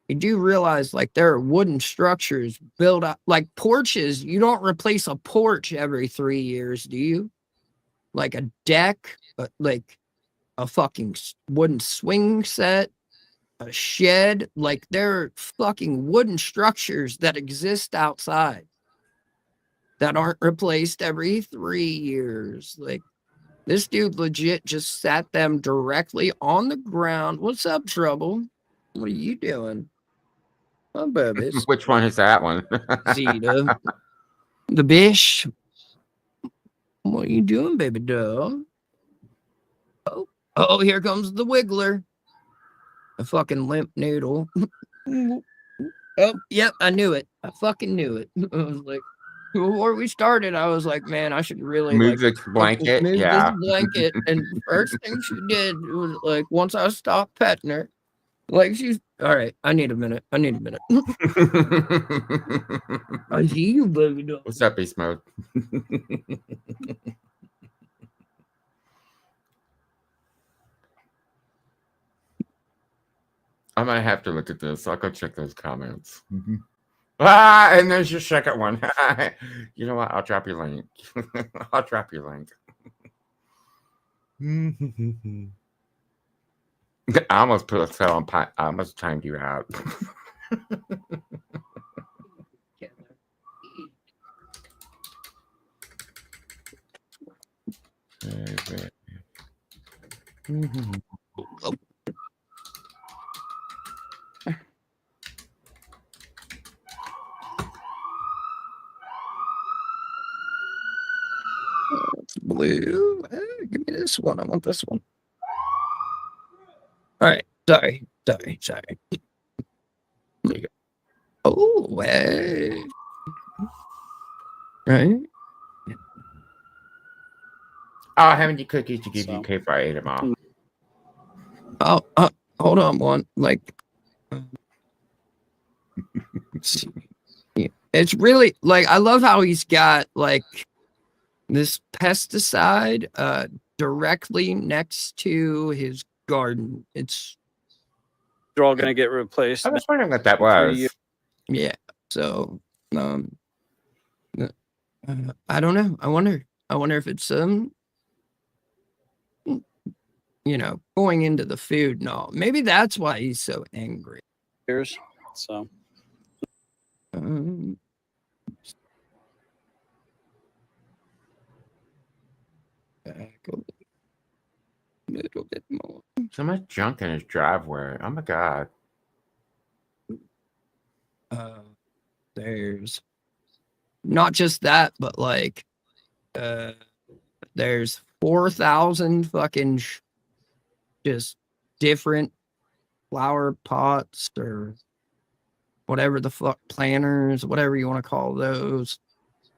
you do realize like there are wooden structures built up like porches. You don't replace a porch every 3 years, do you? Like a deck, like a fucking wooden swing set, a shed. Like there are fucking wooden structures that exist outside that aren't replaced every 3 years. Like this dude legit just sat them directly on the ground. What's up, Trouble? What are you doing? Oh, babies. Which one is that one? Zeta. The bish. What are you doing, baby doll? Oh, here comes the wiggler. A fucking limp noodle. Oh, yep, I knew it. I fucking knew it. I was like, before we started, I was like, man, I should really Move like this blanket. move Yeah. this blanket. And first thing she did was like, once I stopped petting her, like she's all right. I need a minute. I see you, baby doll. What's up, Beast Mode? I might have to look at this. I'll go check those comments. And there's your second one. You know what? I'll drop your link. I'll drop your link. I almost put a cell on I almost timed you out. Oh. Blue. Give me this one. I want this one. All right. Sorry. Oh, hey. Right. Oh, how many cookies to give you cake if I ate them all? Oh, hold on one. Like, it's really like I love how he's got like this pesticide directly next to his garden. they're all going to get replaced. I was wondering what that was. Yeah. So, I don't know. I wonder if it's going into the food. No, maybe that's why he's so angry. So. A little bit more. So much junk in his driveway. Oh my god. There's not just that, but like there's 4,000 fucking just different flower pots or whatever the fuck, planters, whatever you want to call those,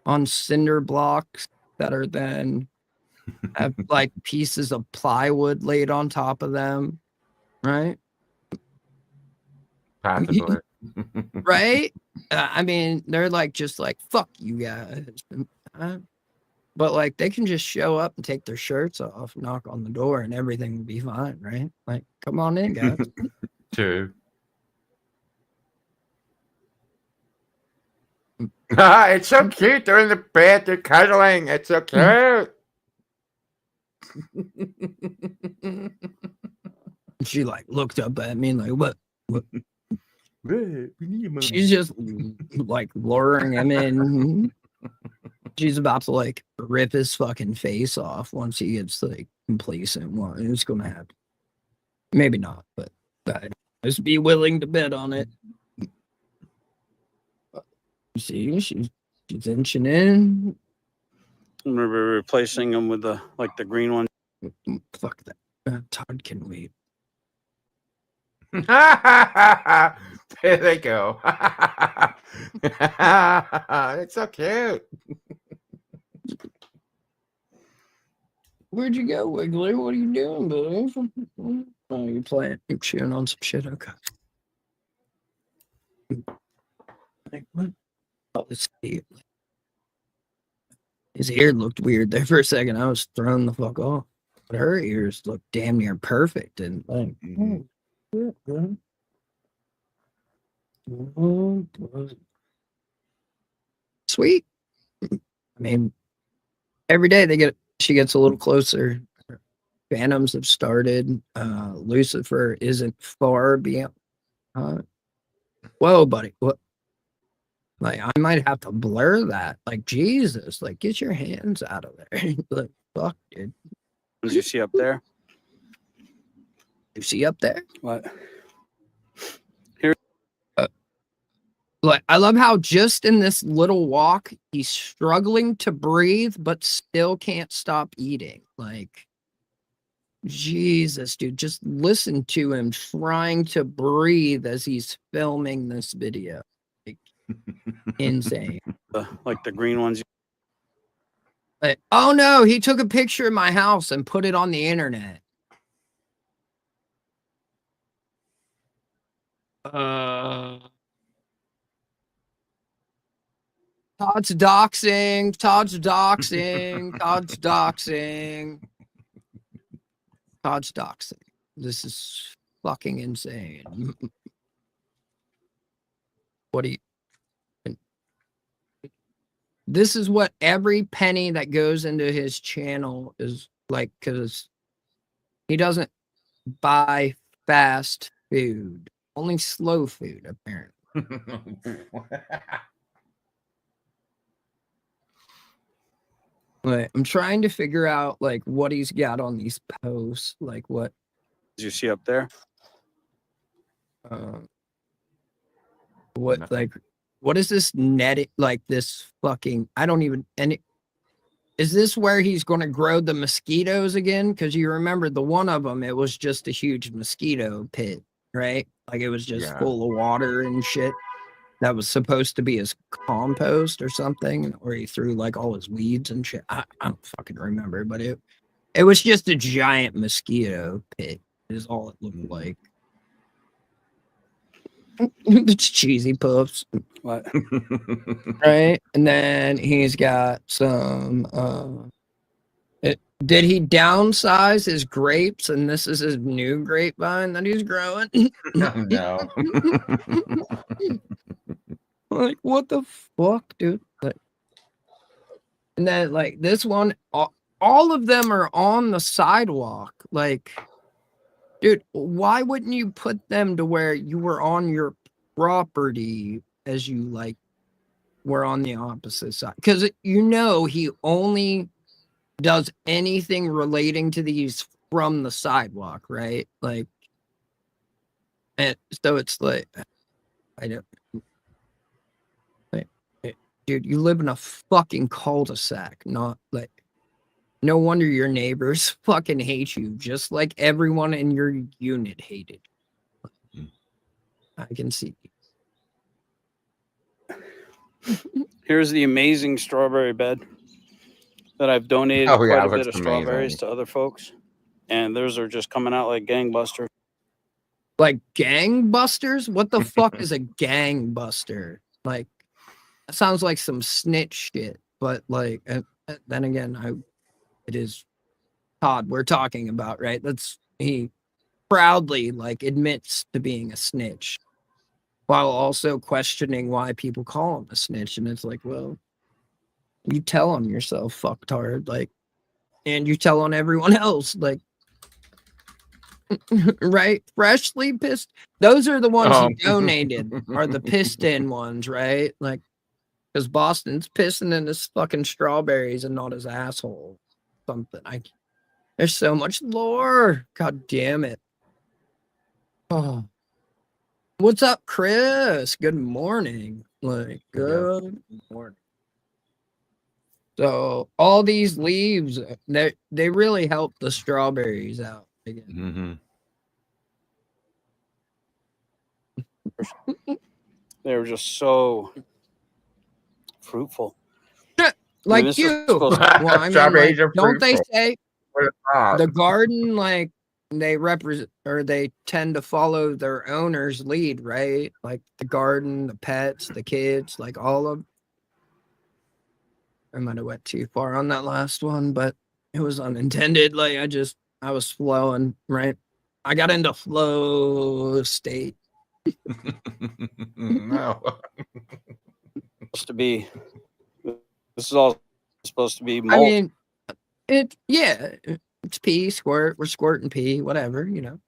on cinder blocks that are then have like pieces of plywood laid on top of them, right? Possibly. Right? I mean, they're like just like fuck you guys, but like they can just show up and take their shirts off, knock on the door, and everything will be fine, right? Like, come on in, guys. True. It's so cute. They're in the bed. They're cuddling. It's so cute. She like looked up at me like, what? She's just like luring him in. She's about to like rip his fucking face off once he gets like complacent. Well, it's gonna happen. Maybe not, but I'd just be willing to bet on it. See, she's inching in. I'm gonna be replacing them with the green one. Fuck that. Todd can wait. There they go. It's so cute. Where'd you go, Wiggler? What are you doing, buddy? Oh, you're playing. You're chewing on some shit. Okay. Like, what? Oh, let's see. His ear looked weird there for a second. I was thrown the fuck off. But her ears look damn near perfect. And like, sweet. I mean, every day she gets a little closer. Phantoms have started. Lucifer isn't far beyond. Whoa, buddy. What? Like, I might have to blur that. Like, Jesus, like, get your hands out of there. Like, fuck, dude. What did you see up there? You see up there? What? Like, I love how just in this little walk, he's struggling to breathe, but still can't stop eating. Like, Jesus, dude, just listen to him trying to breathe as he's filming this video. Like, insane. Like the green ones. Like, oh no, he took a picture of my house and put it on the internet. Todd's doxing. Todd's doxing. Todd's doxing. Todd's doxing. This is fucking insane. What do you... This is what every penny that goes into his channel is like, because he doesn't buy fast food. Only slow food, apparently. Like, I'm trying to figure out like what he's got on these posts. Like, what did you see up there? What like what is this netting? Like this fucking, I don't even. And is this where he's going to grow the mosquitoes again? Because you remember the one of them, it was just a huge mosquito pit, right? Like it was just full of water and shit. That was supposed to be his compost or something, or he threw like all his weeds and shit. I don't fucking remember, but it was just a giant mosquito pit is all it looked like. It's cheesy puffs. What? Right? And then he's got some did he downsize his grapes and this is his new grapevine that he's growing? No. Like, what the fuck, dude? Like, and then like this one, all of them are on the sidewalk. Like, dude, why wouldn't you put them to where you were on your property as you like were on the opposite side? Because you know he only does anything relating to these from the sidewalk, right? Like, and so it's like, I don't. Like, dude, you live in a fucking cul-de-sac, not like. No wonder your neighbors fucking hate you, just like everyone in your unit hated. I can see. Here's the amazing strawberry bed that I've donated Oh, yeah, quite it a bit looks of strawberries amazing. to other folks, and theirs are just coming out like gangbusters. Like gangbusters? What the fuck is a gangbuster? Like, that sounds like some snitch shit. But like, then again, it is Todd we're talking about, right? He proudly like admits to being a snitch, while also questioning why people call him a snitch. And it's like, well, you tell on yourself, fucktard, like, and you tell on everyone else, like. Right, freshly pissed. Those are the ones he donated. Are the pissed in ones, right? Like, because Boston's pissing in his fucking strawberries and not his asshole. Something. There's so much lore. God damn it. Oh, what's up, Chris? Good morning. Like, good morning. So all these leaves, they really help the strawberries out again. They were just so fruitful. Like this is you. supposed to- Well, I mean, Strawberries like, are don't they fruitful. say What a thought. the garden, like, they represent, or they tend to follow their owner's lead, right? Like the garden, the pets, the kids, like all of. I might have went too far on that last one, but it was unintended. Like, I was flowing, right? I got into flow state. No. Supposed to be. This is all supposed to be I mold. mean, it's pee, squirt. We're squirting pee, whatever, you know.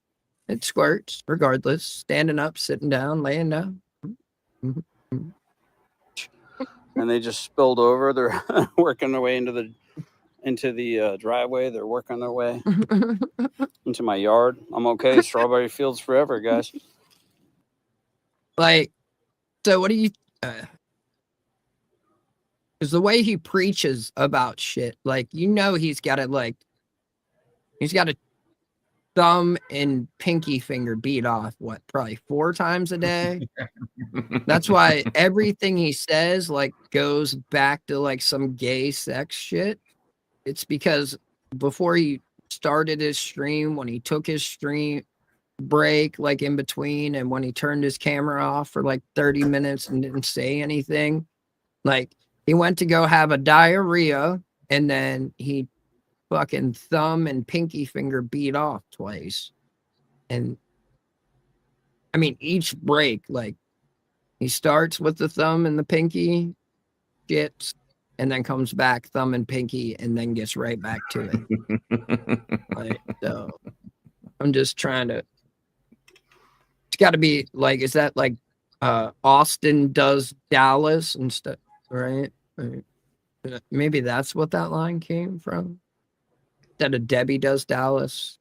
It squirts regardless. Standing up, sitting down, laying down. And they just spilled over. They're working their way into the driveway. They're working their way into my yard. I'm okay. Strawberry fields forever, guys. Like, so what do you? Because the way he preaches about shit, like, you know, he's got a thumb and pinky finger beat off, what, probably 4 times a day. That's why everything he says, like, goes back to like some gay sex shit. It's because before he started his stream, when he took his stream break, like in between, and when he turned his camera off for like 30 minutes and didn't say anything, like, he went to go have a diarrhea, and then he fucking thumb and pinky finger beat off twice. And I mean, each break, like, he starts with the thumb and the pinky, gets, and then comes back, thumb and pinky, and then gets right back to it. Like, so I'm just trying to. It's got to be like, is that like Austin does Dallas and stuff, right? Maybe that's what that line came from. That a Debbie does Dallas.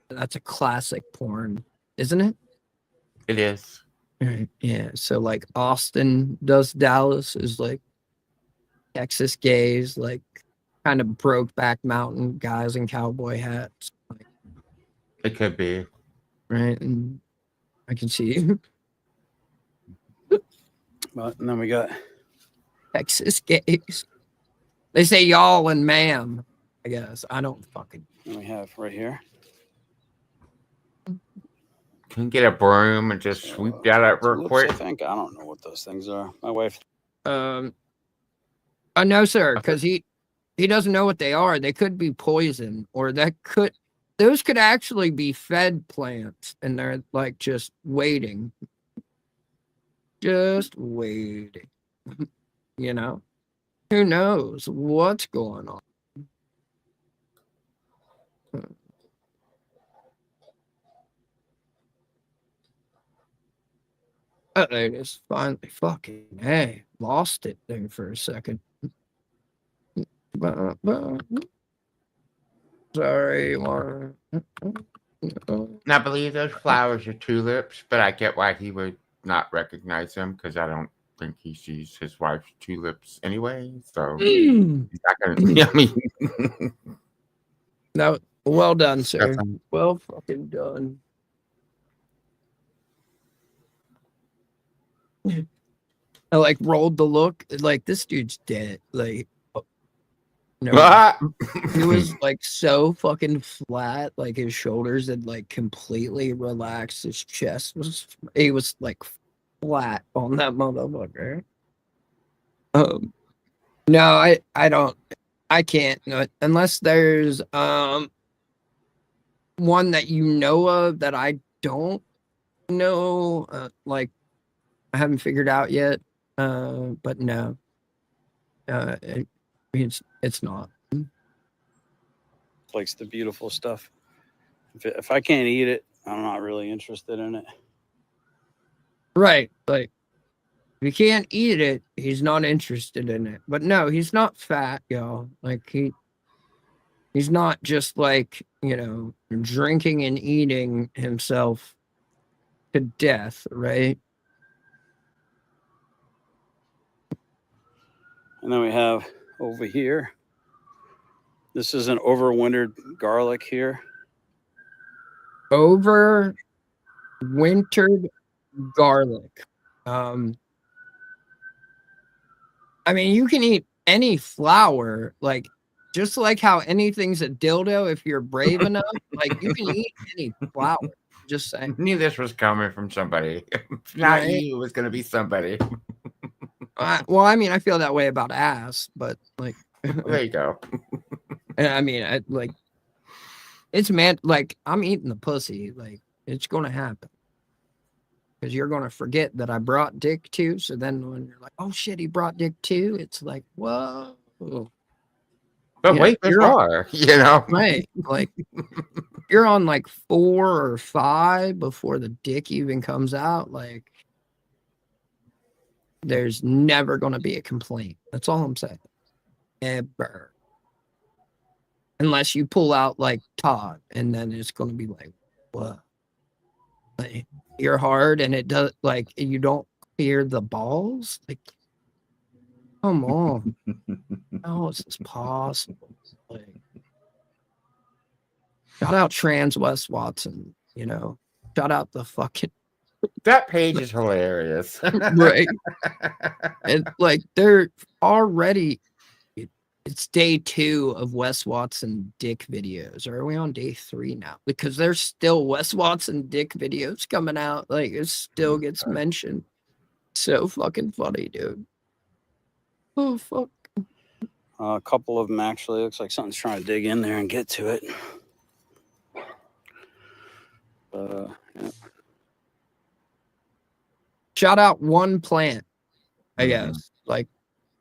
That's a classic porn, isn't it? It is. Yeah. So like Austin does Dallas is like Texas gays, like kind of Brokeback Mountain guys in cowboy hats. Like, It could be. right. And I can see. But and then we got Texas gays. They say y'all and ma'am, I guess. I don't fucking. we have right here. Can you get a broom and just sweep that up real Lips, quick? I think. I don't know what those things are. My wife. No, sir, because he doesn't know what they are. They could be poison, or those could actually be fed plants, and they're like just waiting. Just waiting. You know? Who knows what's going on? They just finally fucking, hey, lost it there for a second. Sorry. I believe those flowers are tulips, but I get why he would not recognize them because I don't think he sees his wife's tulips anyway. So he's not gonna. I mean, No, well done, sir. Well fucking done. I like rolled the look, like, this dude's dead. Like, No, he was like so fucking flat, like his shoulders had like completely relaxed. His chest he was like flat on that motherfucker. No, I don't, I can't, no, unless there's one that you know of that I don't know, like I haven't figured out yet. But no, it's not. Likes the beautiful stuff. If I can't eat it, I'm not really interested in it. Right, like if you can't eat it, he's not interested in it. But no, he's not fat, y'all. Like he's not just like, drinking and eating himself to death, right? And then we have over here, this is an overwintered garlic here. Overwintered garlic. I mean, you can eat any flower, like just like how anything's a dildo if you're brave enough. Like you can eat any flower. Just saying. Knew this was coming from somebody. Not Right? you. It was going to be somebody. Well, I mean, I feel that way about ass, but like, There you go. I mean, it's man, like I'm eating the pussy, like it's gonna happen because you're gonna forget that I brought dick too. So then when you're like, oh shit, he brought dick too, it's like, whoa. But Yeah, wait, there's more, you know? Right. Like you're on like 4 or 5 before the dick even comes out. Like there's never going to be a complaint. That's all I'm saying. Ever. Unless you pull out like Todd, and then it's going to be like, what? Like, you're hard and it does, like, you don't clear the balls? Like, come on. How is this possible? Like, shout out Trans West Watson, shout out the fucking. That page is hilarious. Right. And like, they're already, it's day 2 of Wes Watson dick videos. Or are we on day 3 now? Because there's still Wes Watson dick videos coming out. Like, it still gets mentioned. So fucking funny, dude. Oh, fuck. A couple of them actually. Looks like something's trying to dig in there and get to it. Yeah. Shout out one plant, I guess. Like,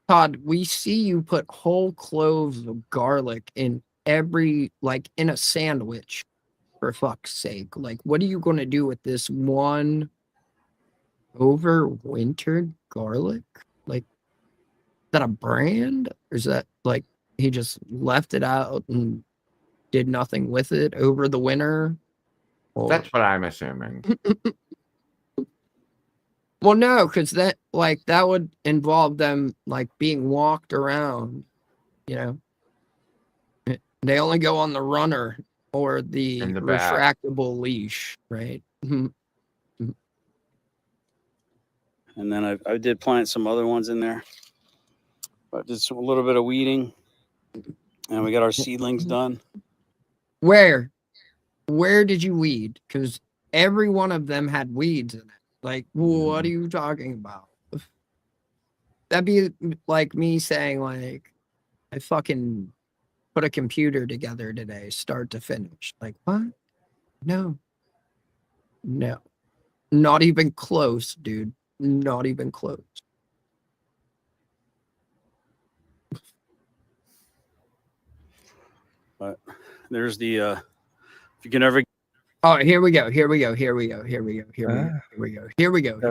Todd, we see you put whole cloves of garlic in every, like, in a sandwich, for fuck's sake. Like, what are you going to do with this one overwintered garlic? Like, is that a brand? Or is that, like, he just left it out and did nothing with it over the winter? Or... That's what I'm assuming. Well, no, because that would involve them like being walked around, They only go on the runner or the retractable leash, right? And then I did plant some other ones in there. But did a little bit of weeding. And we got our seedlings done. Where did you weed? Because every one of them had weeds in it. Like, what are you talking about? That'd be like me saying, like, I fucking put a computer together today, start to finish. Like, what? No. Not even close, dude. Not even close. But there's the, if you can ever. Oh, here we go.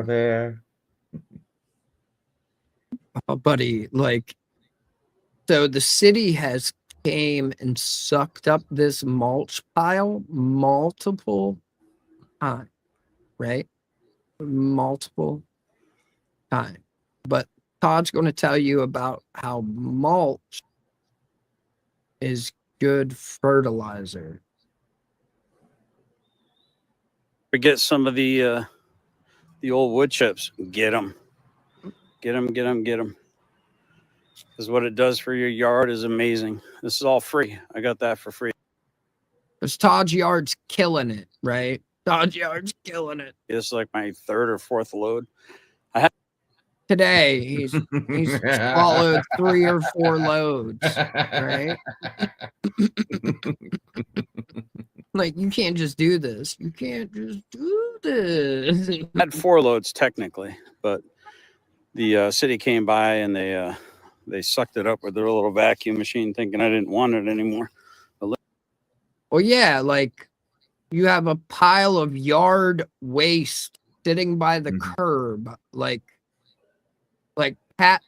There. Oh, buddy, like, so the city has came and sucked up this mulch pile multiple times, right? Multiple times. But Todd's going to tell you about how mulch is good fertilizer. Get some of the old wood chips. Get them. Because what it does for your yard is amazing. This is all free. I got that for free. Because Todd's yard's killing it, right? Todd's yard's killing it. It's like my third or fourth load. Today, he's swallowed 3 or 4 loads, right? Like, you can't just do this. You can't just do this. I had 4 loads technically, but the city came by and they sucked it up with their little vacuum machine, thinking I didn't want it anymore. Well, yeah, like you have a pile of yard waste sitting by the curb, like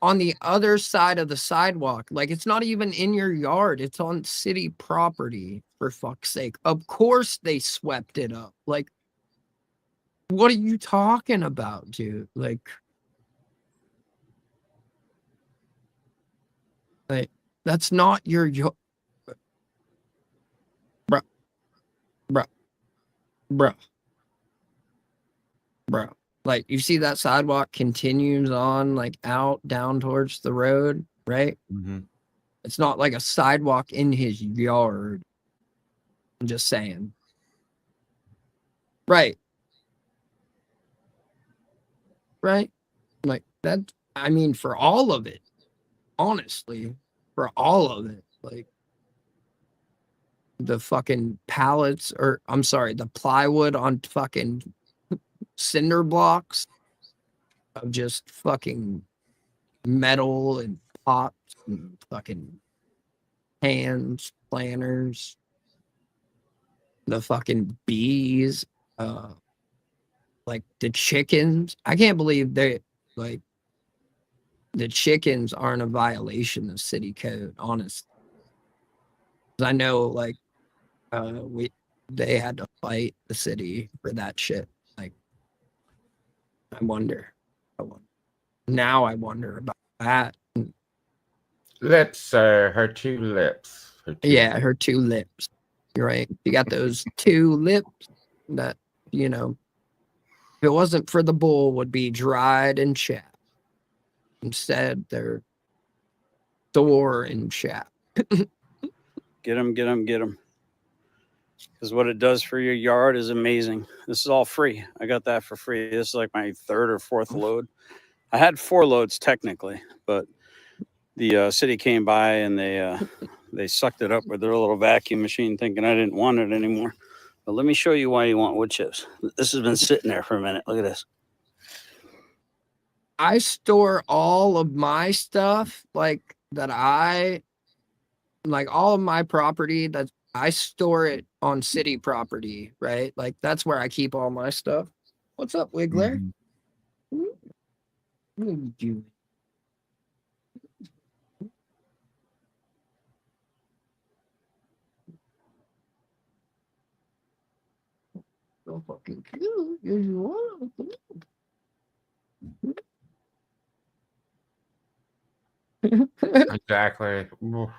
on the other side of the sidewalk. Like, it's not even in your yard. It's on city property, for fuck's sake. Of course they swept it up. Like, what are you talking about, dude? Like, that's not your yard. Bro. Like, you see that sidewalk continues on, like, out, down towards the road, right? Mm-hmm. It's not like a sidewalk in his yard. I'm just saying. Right. Right? Like, that, I mean, for all of it, honestly, for all of it, like, the fucking pallets, or, I'm sorry, the plywood on fucking cinder blocks of just fucking metal and pots and fucking pans, planters, the fucking bees, like the chickens. I can't believe they, like, the chickens aren't a violation of city code, honestly. I know, like, they had to fight the city for that shit. Like, I wonder. Now I wonder about that. Lips, her 2 lips. Yeah, her 2 lips. You're right. You got those 2 lips that, you know, if it wasn't for the bull, would be dried and chapped. Instead, they're sore and chapped. Get them. Because what it does for your yard is amazing. This is all free. I got that for free. This is like my third or fourth load. I had 4 loads technically, but the city came by and they sucked it up with their little vacuum machine, thinking I didn't want it anymore. But let me show you why you want wood chips. This has been sitting there for a minute. Look at this. I store all of my stuff, like, that all of my property, that I store it on city property, right? Like, that's where I keep all my stuff. What's up, Wiggler? What are you doing? So fucking cute. Yes, you are. Exactly. Oof.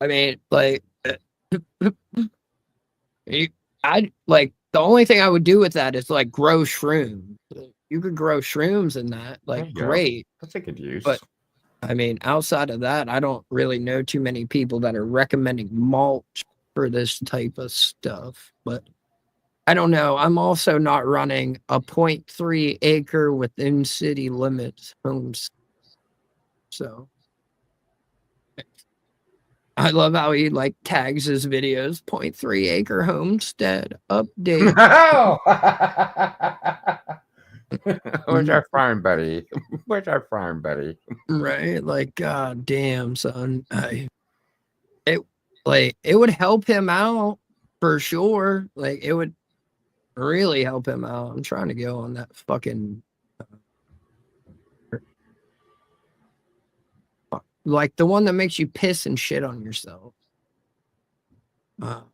I mean, like, I like, the only thing I would do with that is, like, grow shrooms. You could grow shrooms in that, like, great. That's a good use. But I mean, outside of that, I don't really know too many people that are recommending mulch for this type of stuff. But I don't know. I'm also not running a 0.3 acre within city limits homes. So I love how he, like, tags his videos, 0.3 acre homestead update. Where's our farm buddy? Where's our farm buddy? Right? Like, god damn, son. It would help him out for sure. Like, it would really help him out. I'm trying to go on that fucking like the one that makes you piss and shit on yourself. Fuck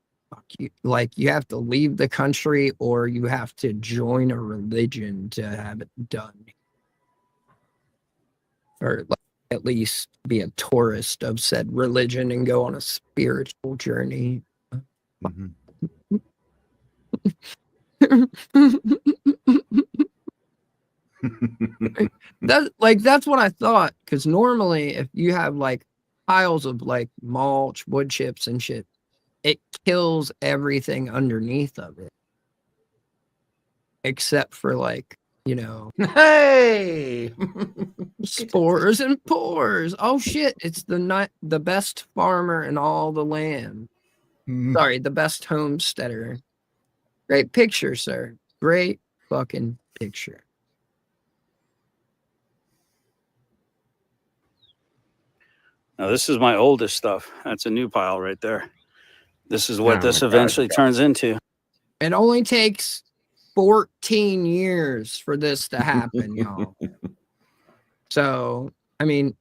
you. Like, you have to leave the country or you have to join a religion to have it done. Or, like, at least be a tourist of said religion and go on a spiritual journey. That's what I thought. Because normally, if you have like piles of like mulch, wood chips, and shit, it kills everything underneath of it, except for like Hey, spores and pores. Oh shit! It's the best farmer in all the land. Sorry, the best homesteader. Great picture, sir. Great fucking picture. Now this is my oldest stuff. That's a new pile right there. This is what Oh this my eventually God. turns into. It only takes 14 years for this to happen, y'all. So, I mean,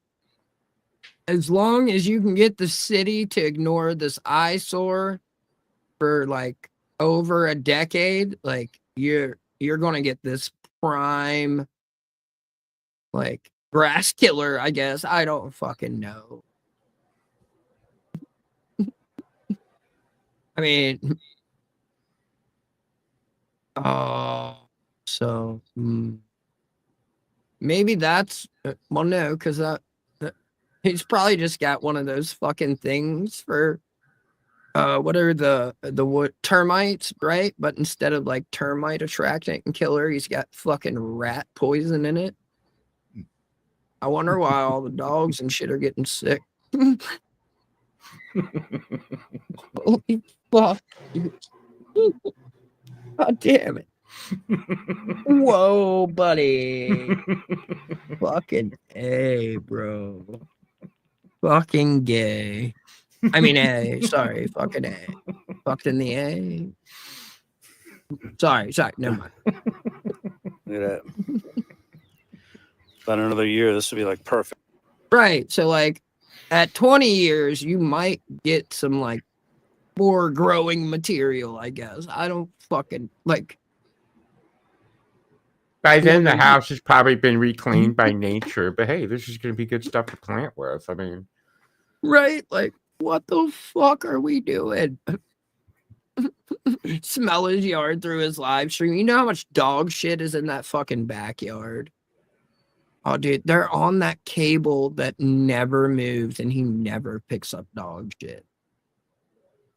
as long as you can get the city to ignore this eyesore for like over a decade, like you're gonna get this prime like grass killer, I guess. I don't fucking know. I mean, so maybe that's well, no, because he's probably just got one of those fucking things for what are the wood termites, right? But instead of like termite attractant and killer, he's got fucking rat poison in it. I wonder why all the dogs and shit are getting sick. Holy fuck. God damn it. Whoa, buddy. Fucking A, bro. Fucking gay. I mean A. Sorry, fucking A. Fucked in the A. Sorry, never mind. Look at that. About another year, this will be like perfect. Right. So like at 20 years, you might get some like more growing material, I guess. I don't fucking like. By then, the house has probably been reclaimed by nature. But hey, this is going to be good stuff to plant with. I mean, right? Like, what the fuck are we doing? Smell his yard through his live stream. You know how much dog shit is in that fucking backyard? Oh, dude, they're on that cable that never moves, and he never picks up dog shit.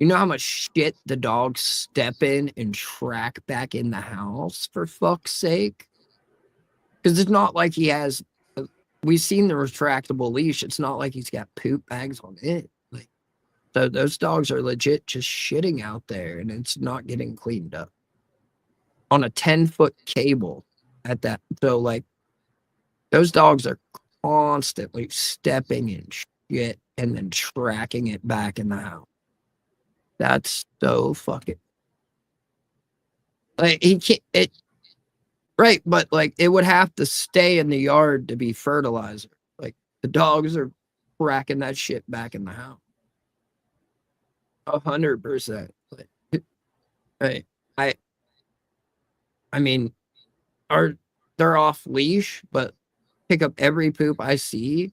You know how much shit the dogs step in and track back in the house, for fuck's sake? Because it's not like he has... We've seen the retractable leash. It's not like he's got poop bags on it. Like, so those dogs are legit just shitting out there, and it's not getting cleaned up. On a 10-foot cable at that. So, like, those dogs are constantly stepping in shit and then tracking it back in the house. That's so fucking... Like, he can't... Right, but, like, it would have to stay in the yard to be fertilizer. Like, the dogs are cracking that shit back in the house. 100%. Like, I mean, they're off leash, but pick up every poop I see,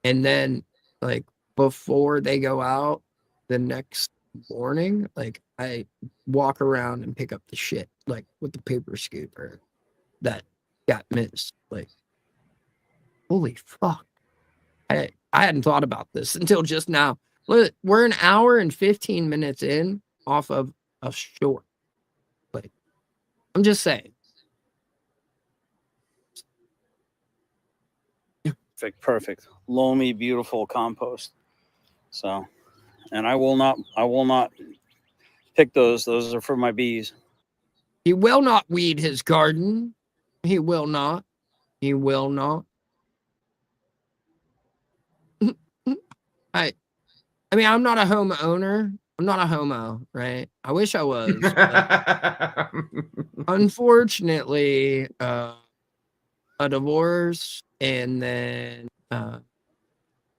and then like before they go out the next morning, like I walk around and pick up the shit like with the paper scooper that got missed. Like, holy fuck. I hadn't thought about this until just now. Look, we're an hour and 15 minutes in off of a short. Like, I'm just saying. Perfect. Loamy, beautiful compost. So, and I will not pick those. Those are for my bees. He will not weed his garden. He will not. He will not. I mean, I'm not a homeowner. I'm not a homo, right? I wish I was. Unfortunately, a divorce and then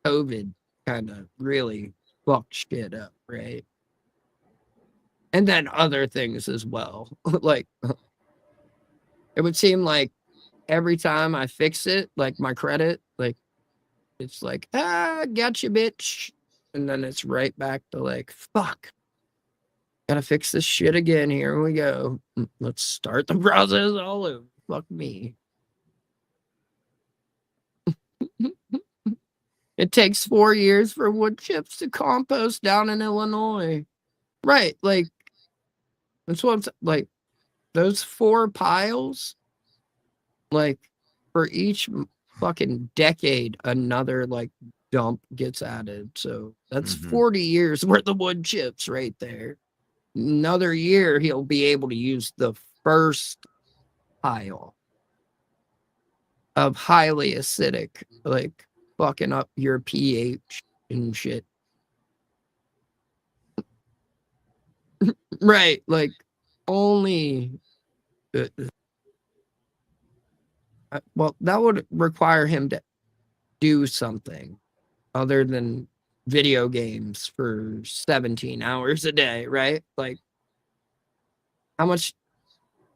COVID kind of really fucked shit up, right? And then other things as well. Like, it would seem like every time I fix it, like my credit, like, it's like, gotcha, bitch. And then it's right back to like, fuck. Gotta fix this shit again. Here we go. Let's start the process all over. Fuck me. It takes 4 years for wood chips to compost down in Illinois. Right, like that's what like those 4 piles, like for each fucking decade, another like dump gets added. So that's 40 years worth of wood chips right there. Another year, he'll be able to use the first pile of highly acidic, like fucking up your pH and shit. Right, like only. Well, that would require him to do something other than video games for 17 hours a day, right? Like, how much,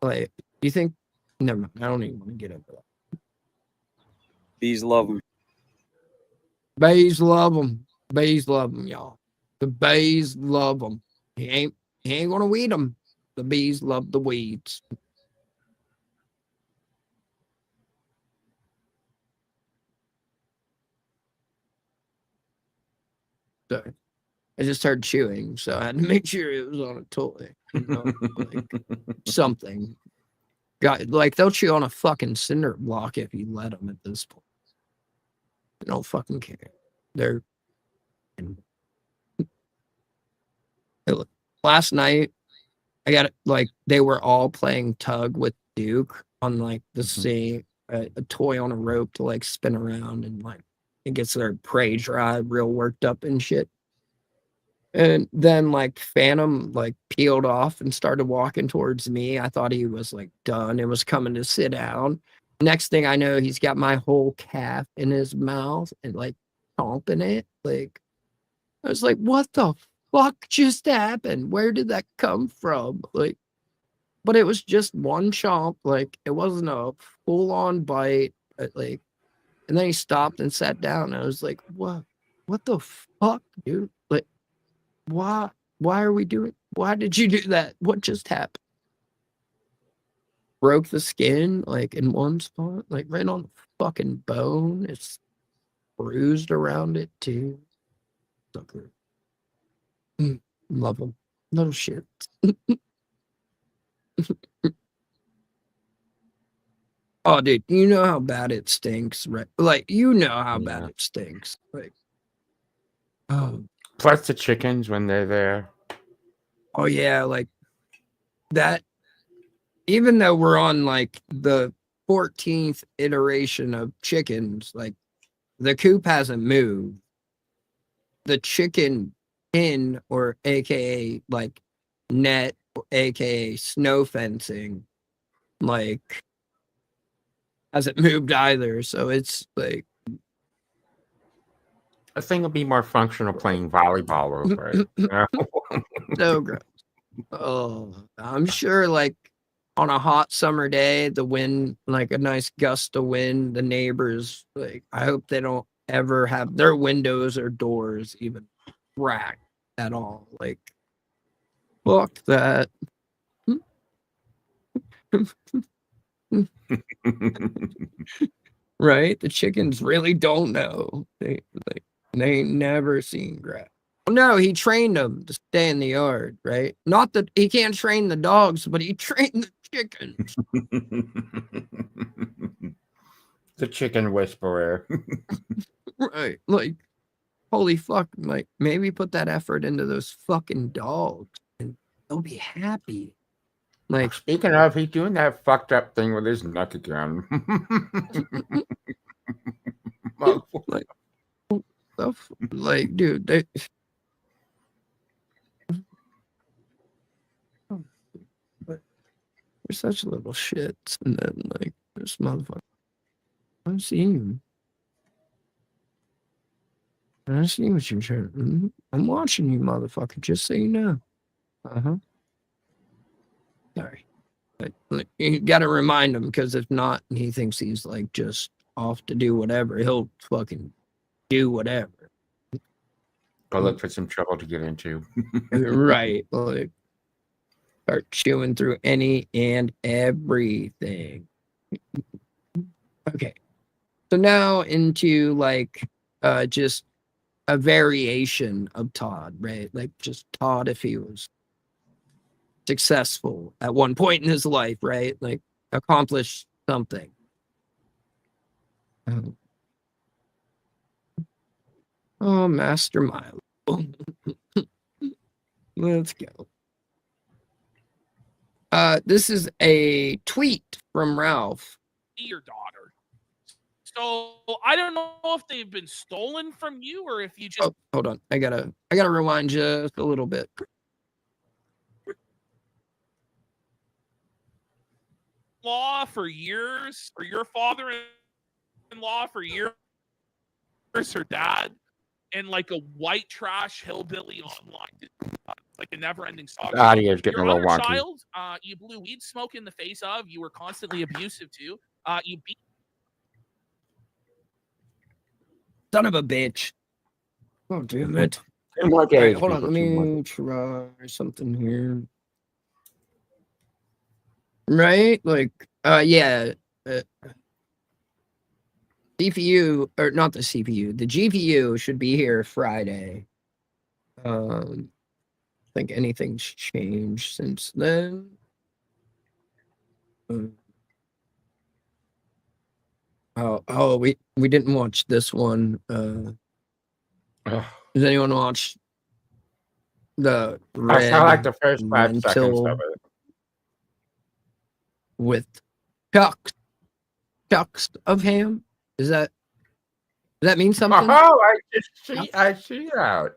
like, do you think? Never mind, I don't even want to get into that. Bees love them. Bees love them. Bees love them, y'all. The bees love them. He ain't gonna weed them. The bees love the weeds. So I just started chewing, so I had to make sure it was on a toy, you know, like something. Got like they'll chew on a fucking cinder block if you let them at this point. They don't fucking care. They're last night. I got like they were all playing tug with Duke on like the same a toy on a rope to like spin around and like it gets their prey drive real worked up and shit. And then like Phantom like peeled off and started walking towards me. I thought he was like done and was coming to sit down. Next thing I know, he's got my whole calf in his mouth and like chomping it. Like I was like, what the fuck just happened? Where did that come from? Like, but it was just one chomp. Like it wasn't a full on bite. Like, and then he stopped and sat down. I was like, what the fuck, dude? Like, why are we doing? Why did you do that? What just happened? Broke the skin like in one spot, like right on the fucking bone. It's bruised around it too. Sucker. Love them. Little shit. Oh, dude, you know how bad it stinks, right? Like, you know how bad it stinks. Like, oh. Plus the chickens when they're there. Oh, yeah, like that. Even though we're on like the 14th iteration of chickens, like the coop hasn't moved. The chicken pen, or AKA like net, AKA snow fencing, like hasn't moved either. So it's like I think it'll be more functional playing volleyball over it. You know? So gross. Oh, I'm sure like on a hot summer day, the wind, like a nice gust of wind, the neighbors, like, I hope they don't ever have their windows or doors even cracked at all. Like, fuck that. Right? The chickens really don't know. They ain't never seen grass. No, he trained them to stay in the yard, right? Not that he can't train the dogs, but he trained the chickens. The chicken whisperer. Right. Like, holy fuck. Like, maybe put that effort into those fucking dogs and they'll be happy. Like, speaking of, he's doing that fucked up thing with his neck again. like, dude, they. They're such little shits, and then like this motherfucker. I see you. I see what you're trying. I'm watching you, motherfucker. Just so you know. Sorry. But, like, you gotta remind him, because if not, he thinks he's like just off to do whatever. He'll fucking do whatever. Go look for some trouble to get into. Right. Like, start chewing through any and everything. Okay. So now into like just a variation of Todd, right? Like just Todd if he was successful at one point in his life, right? Like accomplished something. Oh, Master Milo. Let's go. This is a tweet from Ralph. Your daughter. So I don't know if they've been stolen from you or if you just Oh, hold on. I gotta rewind just a little bit. law for years, or your father-in-law for years, or dad, and like a white trash hillbilly online, like a never-ending saga. The audio's getting Your a little other wonky. child, you blew weed smoke in the face of. You were constantly abusive to. You beat. Son of a bitch. Oh, damn it. 10 more All days, right, hold on. people, Let 2 more me try something here. Right? Like, yeah. CPU, or not the CPU, the GPU should be here Friday. I think anything's changed since then. We didn't watch this one. Does anyone watch the red I like the first 5 seconds of lentil it. with chunks of ham? Does that mean something? Oh, I see that.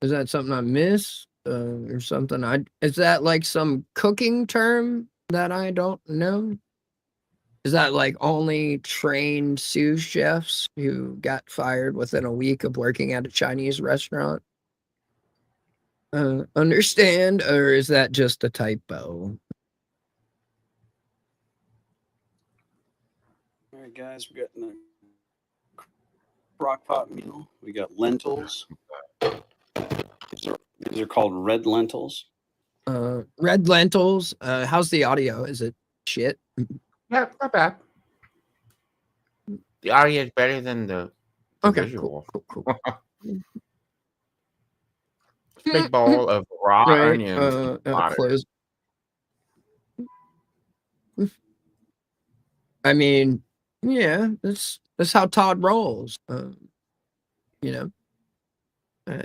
Is that something I miss? Or something is that like some cooking term that I don't know? Is that like only trained sous chefs who got fired within a week of working at a Chinese restaurant understand, or is that just a typo? All right, guys, we got the crock pot meal. We got lentils. These are called red lentils. Red lentils. How's the audio? Is it shit? Yeah, not bad. The audio is better than the visual. Cool. Big bowl of raw Right, onions. close. I mean, yeah, that's how Todd rolls. You know,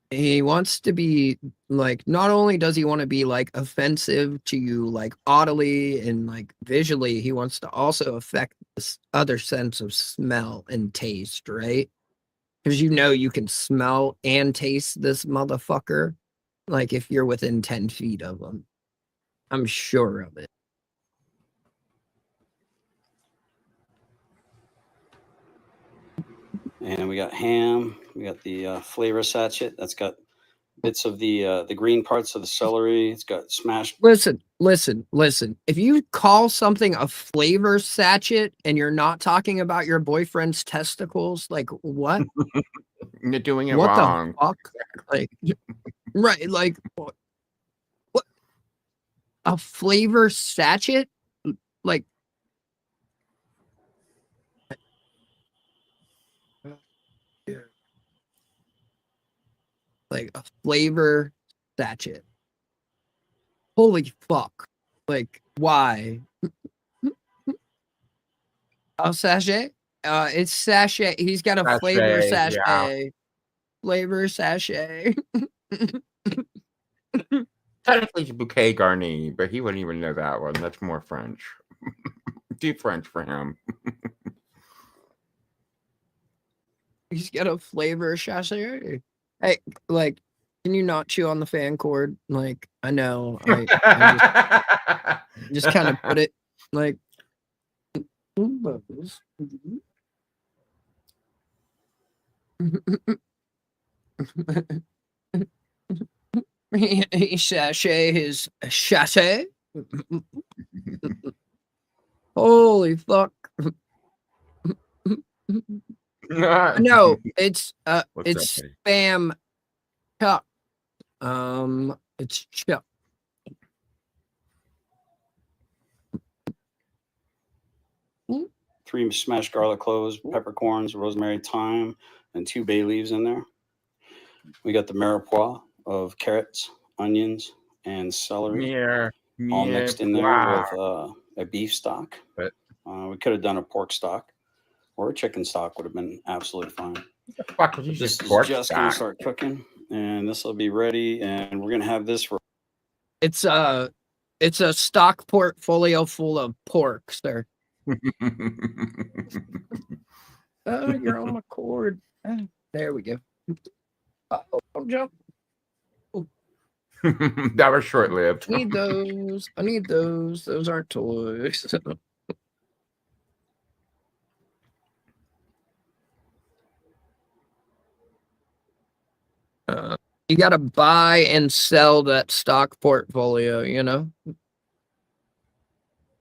he wants to be like. Not only does he want to be like offensive to you, like audibly and like visually, he wants to also affect this other sense of smell and taste, right? Because you can smell and taste this motherfucker, like if you're within 10 feet of him. I'm sure of it. And we got ham. We got the flavor sachet. That's got bits of the green parts of the celery. It's got smashed. Listen. If you call something a flavor sachet and you're not talking about your boyfriend's testicles, like what? You're doing it what wrong. The fuck? Like, right? Like what? A flavor sachet? Like. Like a flavor sachet. Holy fuck. Like, why? A sachet? It's sachet. He's got a flavor sachet. Yeah. Flavor sachet. Technically, it's bouquet garni, but he wouldn't even know that one. That's more French. Too French for him. He's got a flavor sachet. Hey, like, can you not chew on the fan cord? Like, I know. I just kind of put it like. He sachet his sachet. Holy fuck. No, it's spam chuck. It's chuck. 3 smashed garlic cloves, peppercorns, rosemary, thyme, and 2 bay leaves in there. We got the mirepoix of carrots, onions, and celery, all mixed in there with a beef stock. We could have done a pork stock, or a chicken stock would have been absolutely fine. Fuck, would you This is pork just going to stock? start cooking, and this will be ready, and we're going to have this for. It's a stock portfolio full of pork, sir. Oh, you're on my cord. There we go. Don't jump. That was short lived. I need those. I need those. Those aren't toys. You got to buy and sell that stock portfolio, you know?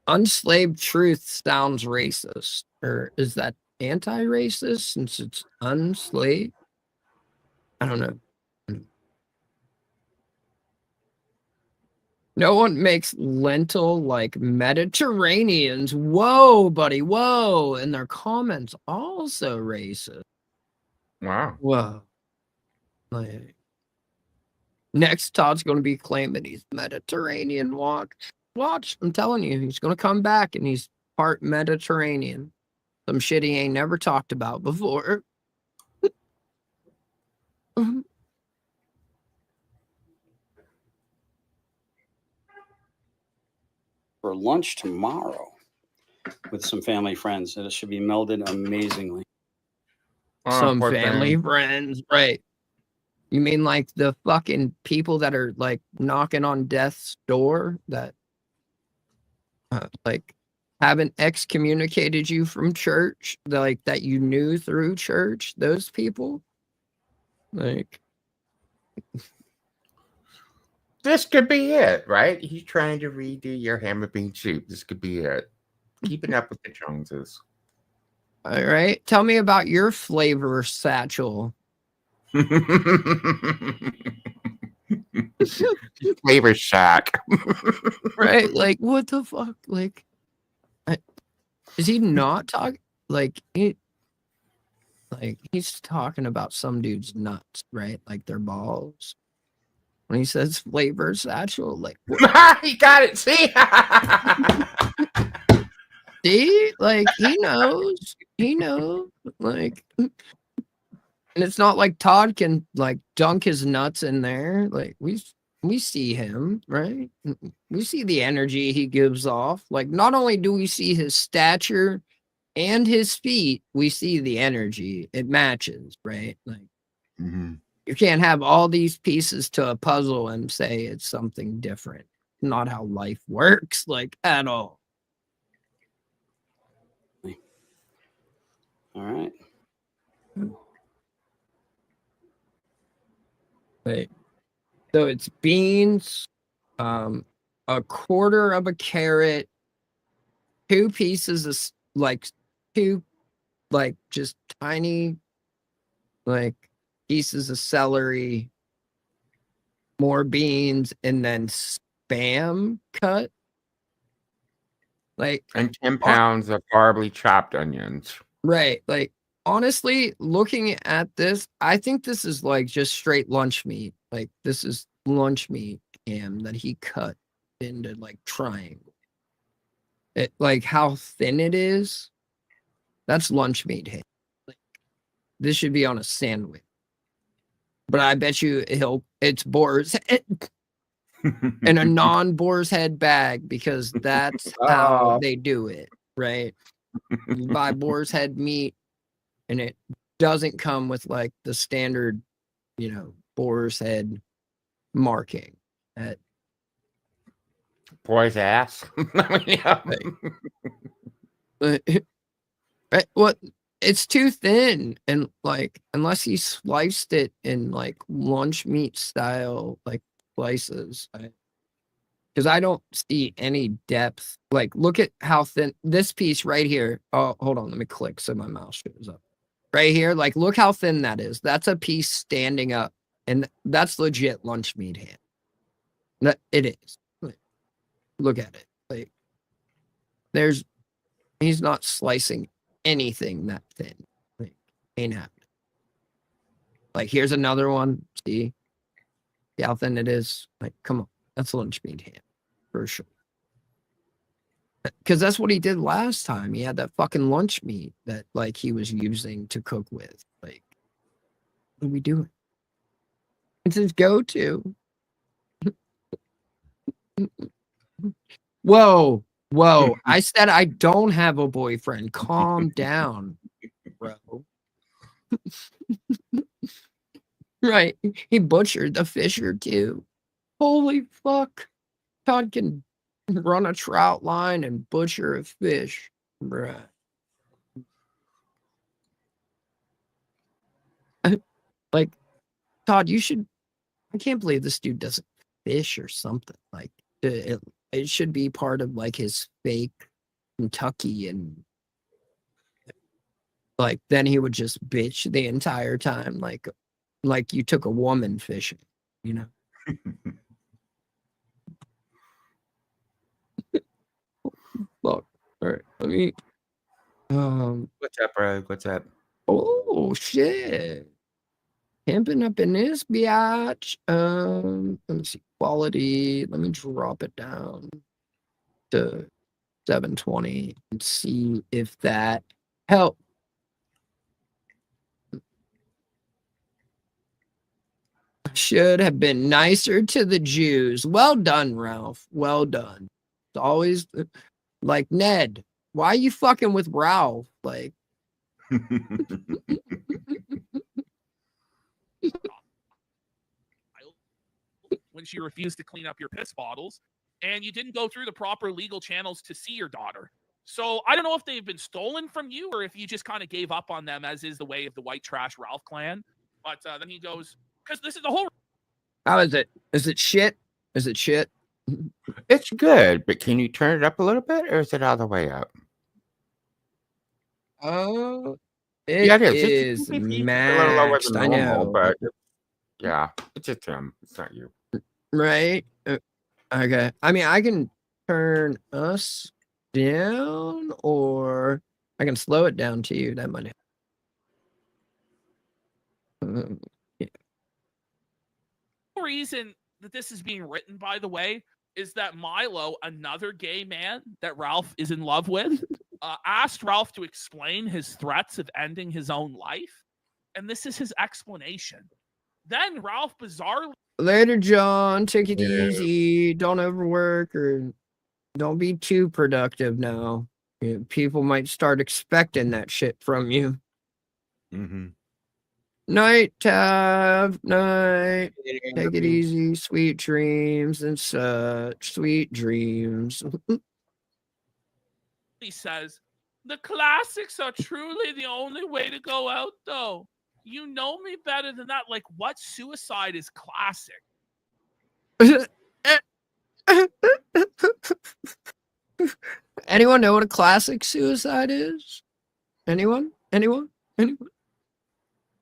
Unslaved truth sounds racist. Or is that anti-racist since it's unslaved? I don't know. No one makes lentil like Mediterraneans. Whoa, buddy. Whoa. And their comments also racist. Wow. Whoa. Like, next, Todd's going to be claiming he's Mediterranean. Watch. I'm telling you, he's going to come back and he's part Mediterranean. Some shit he ain't never talked about before. For lunch tomorrow with some family friends, and it should be melded amazingly. Some family friends, right? You mean like the fucking people that are like knocking on death's door that like haven't excommunicated you from church, like that you knew through church? Those people, like. This could be it, right? He's trying to redo your ham and bean soup. This could be it. Keeping up with the Joneses. All right. Tell me about your flavor satchel. Flavor shack. Right? Like, what the fuck? Like, is he not talking? Like, he's talking about some dude's nuts, right? Like their balls. When he says flavor satchel, like, he got it. See? See? Like, he knows. He knows. Like, and it's not like Todd can like dunk his nuts in there. Like, we see him, right? We see the energy he gives off. Like, not only do we see his stature and his feet, we see the energy. It matches, right? Like, you can't have all these pieces to a puzzle and say it's something different. Not how life works, like, at all. All right. Wait. So it's beans, a quarter of a carrot, 2 pieces of like 2 like just tiny like pieces of celery, more beans, and then Spam cut. Like, and 10 pounds of horribly chopped onions. Right. Like, honestly, looking at this, I think this is like just straight lunch meat. Like, this is lunch meat ham that he cut into like triangle. It, like how thin it is, that's lunch meat ham. Like, this should be on a sandwich. But I bet you it's boar's head in a non-boar's head bag, because that's how they do it, right? You buy boar's head meat and it doesn't come with like the standard, boar's head marking at boy's ass. Right, what? It's too thin, and like unless he sliced it in like lunch meat style like slices, because I don't see any depth. Like, look at how thin this piece right here. Oh, hold on, let me click so my mouse shows up. Right here, like, look how thin that is. That's a piece standing up, and that's legit lunch meat ham. That it is. Like, look at it. Like, he's not slicing anything that thin. Like, ain't happening. Like, here's another one. See how thin it is? Like, come on. That's lunch meat ham. For sure. Because that's what he did last time. He had that fucking lunch meat that, like, he was using to cook with. Like, what are we doing? It's his go-to. Whoa. I said I don't have a boyfriend. Calm down, bro. Right. He butchered the fisher, too. Holy fuck. Todd can run a trout line and butcher a fish, bruh. Like, Todd, you should. I can't believe this dude doesn't fish or something. Like, it should be part of like his fake Kentucky, and like then he would just bitch the entire time, like you took a woman fishing, you know. Look, all right, let me. What's up, bro? What's up? Oh shit. Pimping up in this biatch. Let me see. Quality. Let me drop it down to 720 and see if that helps. Should have been nicer to the Jews. Well done, Ralph. Well done. It's always like, Ned, why are you fucking with Ralph? Like, when she refused to clean up your piss bottles, and you didn't go through the proper legal channels to see your daughter. So I don't know if they've been stolen from you or if you just kind of gave up on them, as is the way of the white trash Ralph clan. But then he goes, because this is the whole. How is it? Is it shit? Is it shit? It's good, but can you turn it up a little bit, or is it all the way up? Oh, Yeah, it it is a little lower maxed. than I normal, know. but yeah, it's just him. It's not you. Right? Okay. I mean, I can turn us down, or I can slow it down to you. That might help. Yeah. The reason that this is being written, by the way, is that Milo, another gay man that Ralph is in love with, asked Ralph to explain his threats of ending his own life. And this is his explanation. Then Ralph bizarrely. Later, John. Take it Yeah. easy. Don't overwork, or don't be too productive now. Yeah, people might start expecting that shit from you. Mm-hmm. Night, Tav. Night. Take it easy. Sweet dreams and such. Sweet dreams. He says, the classics are truly the only way to go out, though. You know me better than that. Like, what suicide is classic? Anyone know what a classic suicide is? Anyone?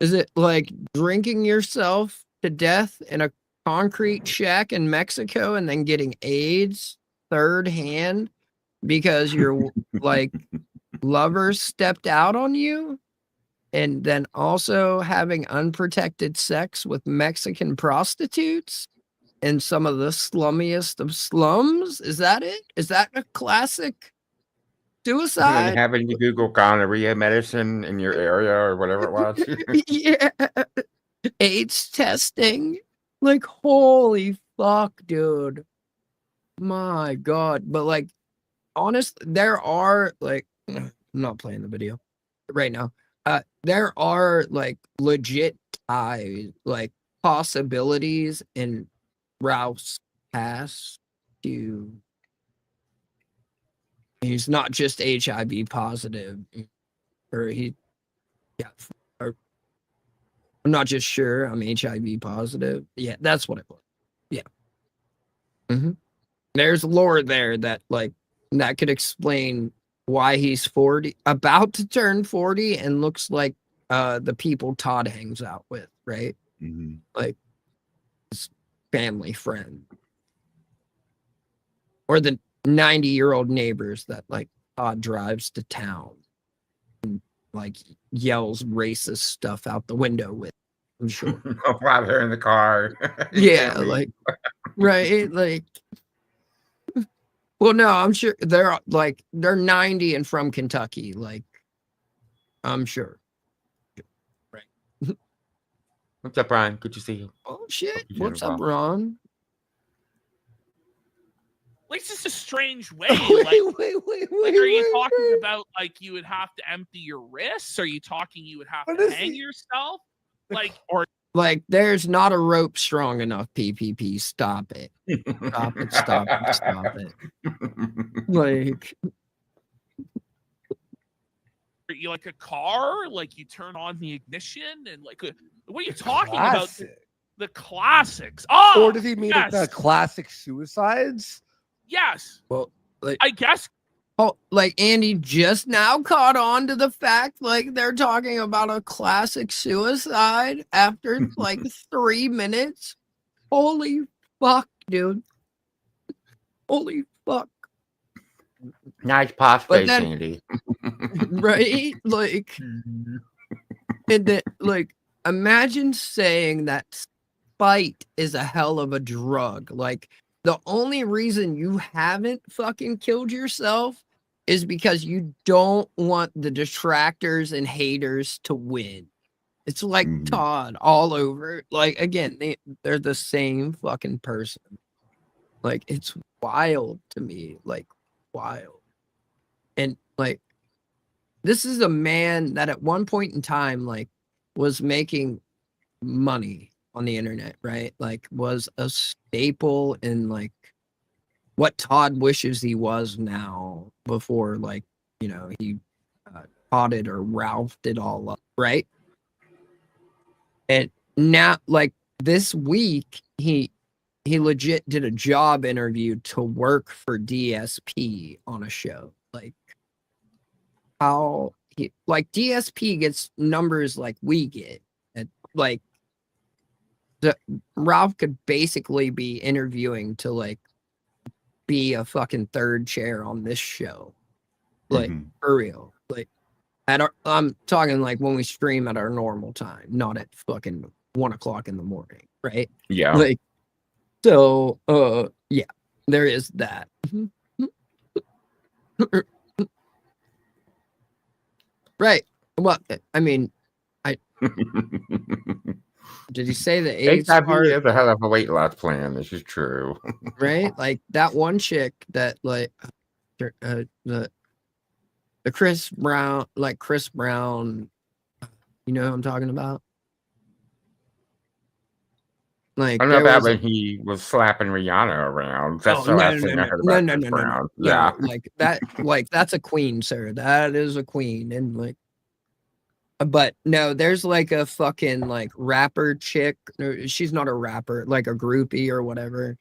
Is it like drinking yourself to death in a concrete shack in Mexico and then getting AIDS third hand because your like lover stepped out on you, and then also having unprotected sex with Mexican prostitutes in some of the slummiest of slums? Is that it? Is that a classic suicide? And having to Google gonorrhea medicine in your area or whatever it was. Yeah. AIDS testing. Like, holy fuck, dude. My God. But like, honest, there are like, I'm not playing the video right now. There are like legit like possibilities in Ralph's past to. He's not just HIV positive, or he, yeah, or I'm not just sure I'm HIV positive. Yeah, that's what it was. Yeah. There's lore there that like that could explain why he's 40, about to turn 40, and looks like the people Todd hangs out with, right? Like his family friend, or the 90-year-old neighbors that like Todd drives to town and like yells racist stuff out the window with. I'm sure. While they're in the car. Yeah, like right, like. Well, no, I'm sure they're 90 and from Kentucky. Like, I'm sure. Right. What's up, Brian? Good to see you. Oh shit! You're What's doing up, well. Ron? Like, it's just a strange way. Wait, Like, are you talking about like you would have to empty your wrists? Are you talking you would have to hang yourself? Like, or Like, there's not a rope strong enough. PPP, stop it! Stop it! Stop it! Stop it! Like, are you like a car? Like you turn on the ignition and like, what are you talking about? The classics. Oh, Or does he mean yes. the classic suicides? Yes. well, like I guess. Oh, like Andy just now caught on to the fact, like they're talking about a classic suicide after like 3 minutes. Holy fuck, dude! Holy fuck! Nice pause But face, then- Andy. Right? Like, and then, like, imagine saying that spite is a hell of a drug. Like, the only reason you haven't fucking killed yourself is because you don't want the detractors and haters to win. It's like Todd all over. Like, again, they're the same fucking person. Like, it's wild to me. Like, wild. And, like, this is a man that at one point in time, like, was making money on the internet, right? Like, was a staple in, like, what Todd wishes he was now before, like, you know, he potted or Ralphed it all up, right? And now, like, this week, he legit did a job interview to work for DSP on a show. Like, how he, like, DSP gets numbers like we get. And, like, Ralph could basically be interviewing to, like, be a fucking third chair on this show. Like, for real. Like, I'm talking like when we stream at our normal time, not at fucking 1 o'clock in the morning, right? Yeah. Like, so, yeah, there is that. Right. Well, I mean, did he say the AIDS HIV part? is a hell of a weight loss plan. This is true. Right? Like that one chick that, like, the Chris Brown, you know who I'm talking about? Like, I know there about was when he was slapping Rihanna around. That's Oh, the last thing I heard about Chris Brown. Yeah. like that, like, that's a queen, sir. That is a queen. And, like, but no, there's like a fucking, like, rapper chick. She's not a rapper, like a groupie or whatever.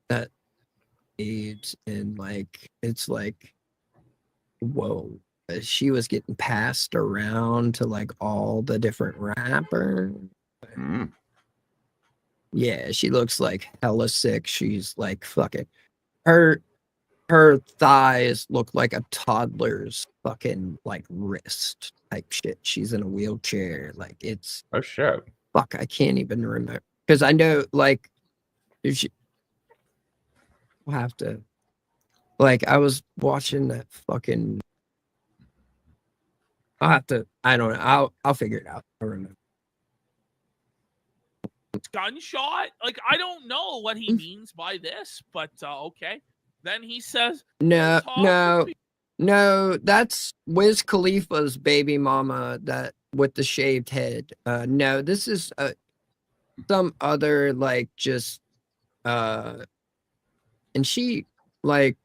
That AIDS, and, like, it's like, whoa. She was getting passed around to, like, all the different rappers. Yeah, she looks like hella sick. She's like fucking her thighs look like a toddler's fucking, like, wrist type shit. She's in a wheelchair. Like, it's Oh shit. fuck, I can't even remember. Because I know, like, if she will have to, like, I was watching that fucking, I don't know. I'll figure it out. I remember. Gunshot? Like, I don't know what he means by this, but okay. Then he says, No, that's Wiz Khalifa's baby mama, that with the shaved head. No, this is some other, like, just and she, like,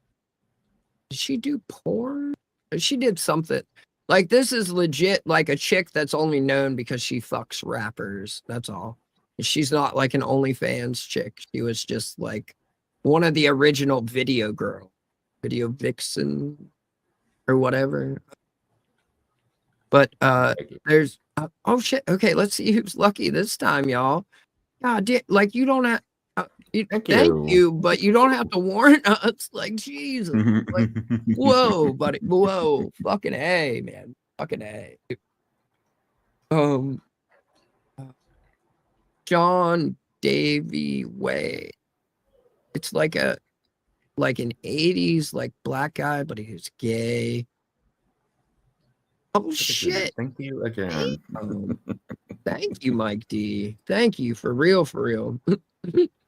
did she do porn? She did something. Like, this is legit, like, a chick that's only known because she fucks rappers. That's all. She's not like an OnlyFans chick. She was just like one of the original video vixen or whatever. But there's oh shit. Okay, let's see who's lucky this time, y'all. God, like, you don't have thank you, but you don't have to warn us. Like, Jesus. Like, whoa, buddy. Whoa. Fucking A, man. Fucking A. John Davy Way. It's like an 80s like black guy, but he's gay. Oh shit. Thank you again. Thank you, Mike D. Thank you for real, for real.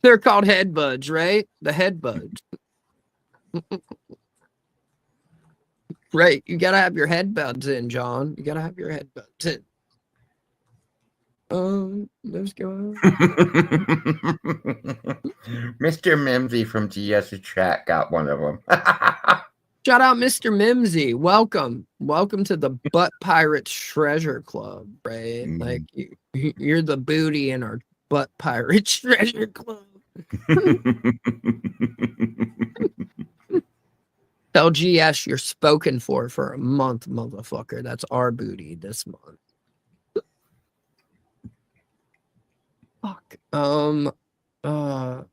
They're called head buds, right? The head buds. Right. You gotta have your head buds in, John. You gotta have your head buds in. Let's go. Mr. Mimsy from GS Chat got one of them. Shout out Mr. Mimsy. Welcome. Welcome to the Butt Pirates Treasure Club, right? Like you're the booty in our Butt Pirates Treasure Club. Tell GS you're spoken for a month, motherfucker. That's our booty this month. Fuck. I'll no.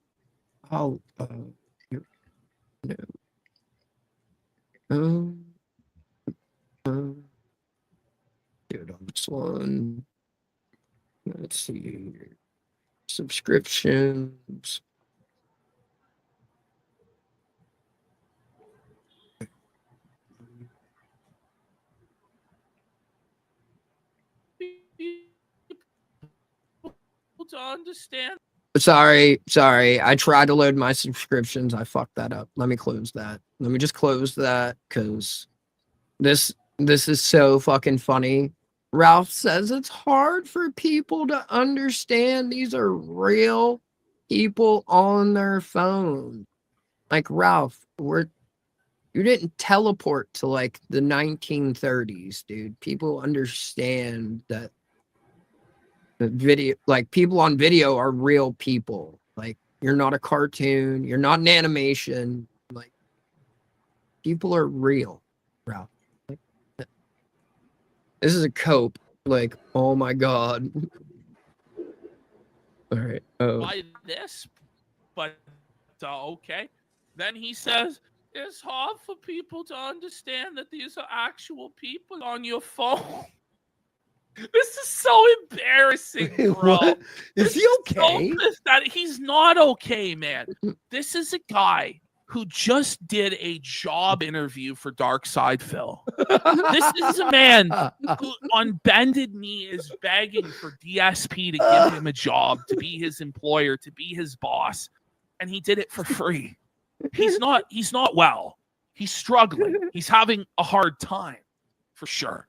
Dude, on this one. Let's see here. Subscriptions. To understand. Sorry. I tried to load my subscriptions. I fucked that up. Let me close that. Let me just close that because this is so fucking funny. Ralph says it's hard for people to understand these are real people on their phone. Like Ralph, you didn't teleport to like the 1930s, dude. People understand that the video, like people on video are real people. Like you're not a cartoon, you're not an animation. Like people are real, Ralph. Like, this is a cope. Like, oh my god. All right. By this, but okay. Then he says it's hard for people to understand that these are actual people on your phone. This is so embarrassing, bro. What? Is he okay? So pissed that he's not okay, man. This is a guy who just did a job interview for Dark Side Phil. This is a man who on bended knee is begging for DSP to give him a job, to be his employer, to be his boss, and he did it for free. He's not well. He's struggling. He's having a hard time, for sure.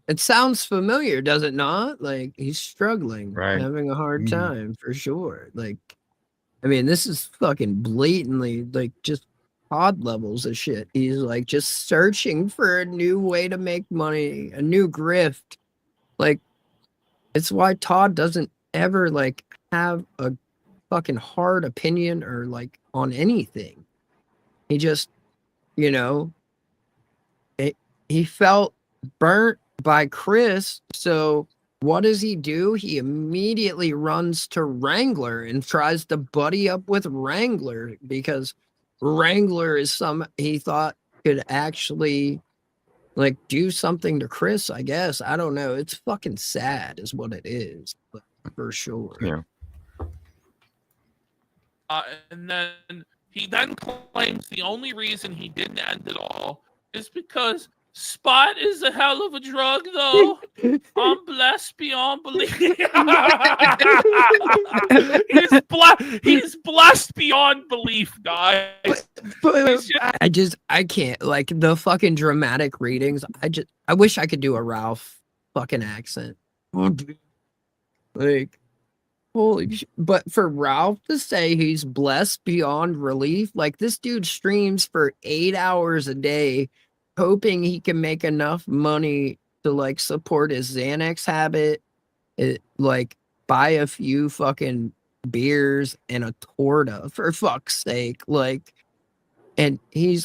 It sounds familiar, does it not? Like he's struggling, Right. having a hard time for sure. Like, I mean, this is fucking blatantly like just Todd levels of shit. He's like just searching for a new way to make money, a new grift. Like, it's why Todd doesn't ever like have a fucking hard opinion or like on anything. He just, he felt burnt by Chris, so what does he do? He immediately runs to Wrangler and tries to buddy up with Wrangler because Wrangler is he thought could actually like do something to Chris, I guess. I don't know. It's fucking sad is what it is, for sure. Yeah. And then he then claims the only reason he didn't end it all is because Spot is a hell of a drug, though. I'm blessed beyond belief. He's blessed beyond belief, guys. I can't like the fucking dramatic readings. I wish I could do a Ralph fucking accent. Like, holy shit. But for Ralph to say he's blessed beyond relief, like this dude streams for 8 hours a day, hoping he can make enough money to like support his Xanax habit, like buy a few fucking beers and a torta for fuck's sake. Like, and he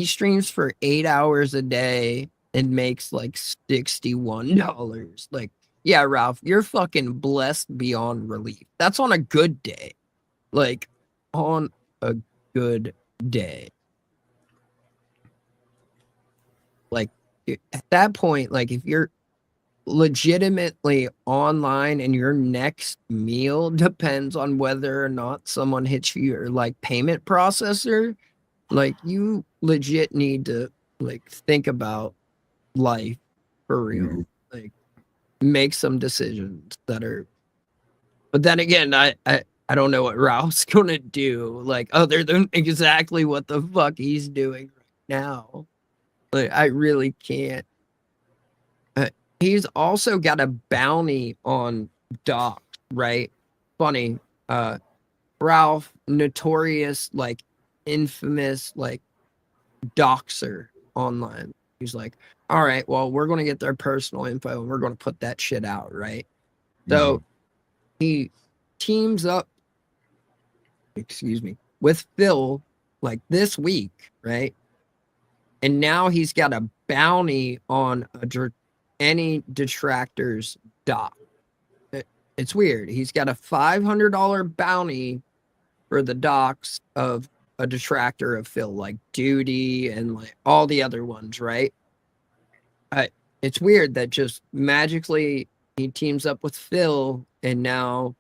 streams for 8 hours a day and makes like $61. Like, yeah, Ralph, you're fucking blessed beyond relief. That's on a good day. Like, on a good day. Like, at that point, like, if you're legitimately online, and your next meal depends on whether or not someone hits your like payment processor, like you legit need to like think about life for real. Like make some decisions that are. But then again, I don't know what Ralph's gonna do, like other than exactly what the fuck he's doing right now. Like I really can't. He's also got a bounty on Doc, right? Funny. Ralph, notorious, like infamous, like doxer online. He's like, all right, well, we're gonna get their personal info and we're gonna put that shit out, right? So he teams up, excuse me, with Phil like this week, right? And now he's got a bounty on any detractor's Doc. It's weird. He's got a $500 bounty for the docs of a detractor of Phil, like Duty and like all the other ones, right? It's weird that just magically he teams up with Phil and now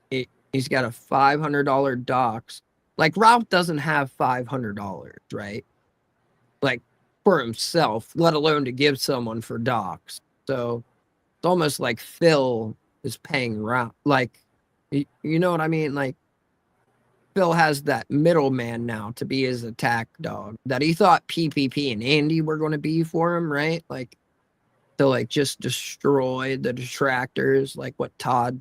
he's got a $500 docs. Like Ralph doesn't have $500, right? Like for himself, let alone to give someone for docs. So it's almost like Phil is paying Ralph. Like, you know what I mean? Like Phil has that middleman now to be his attack dog that he thought PPP and Andy were going to be for him, right? Like to like just destroy the detractors, like what Todd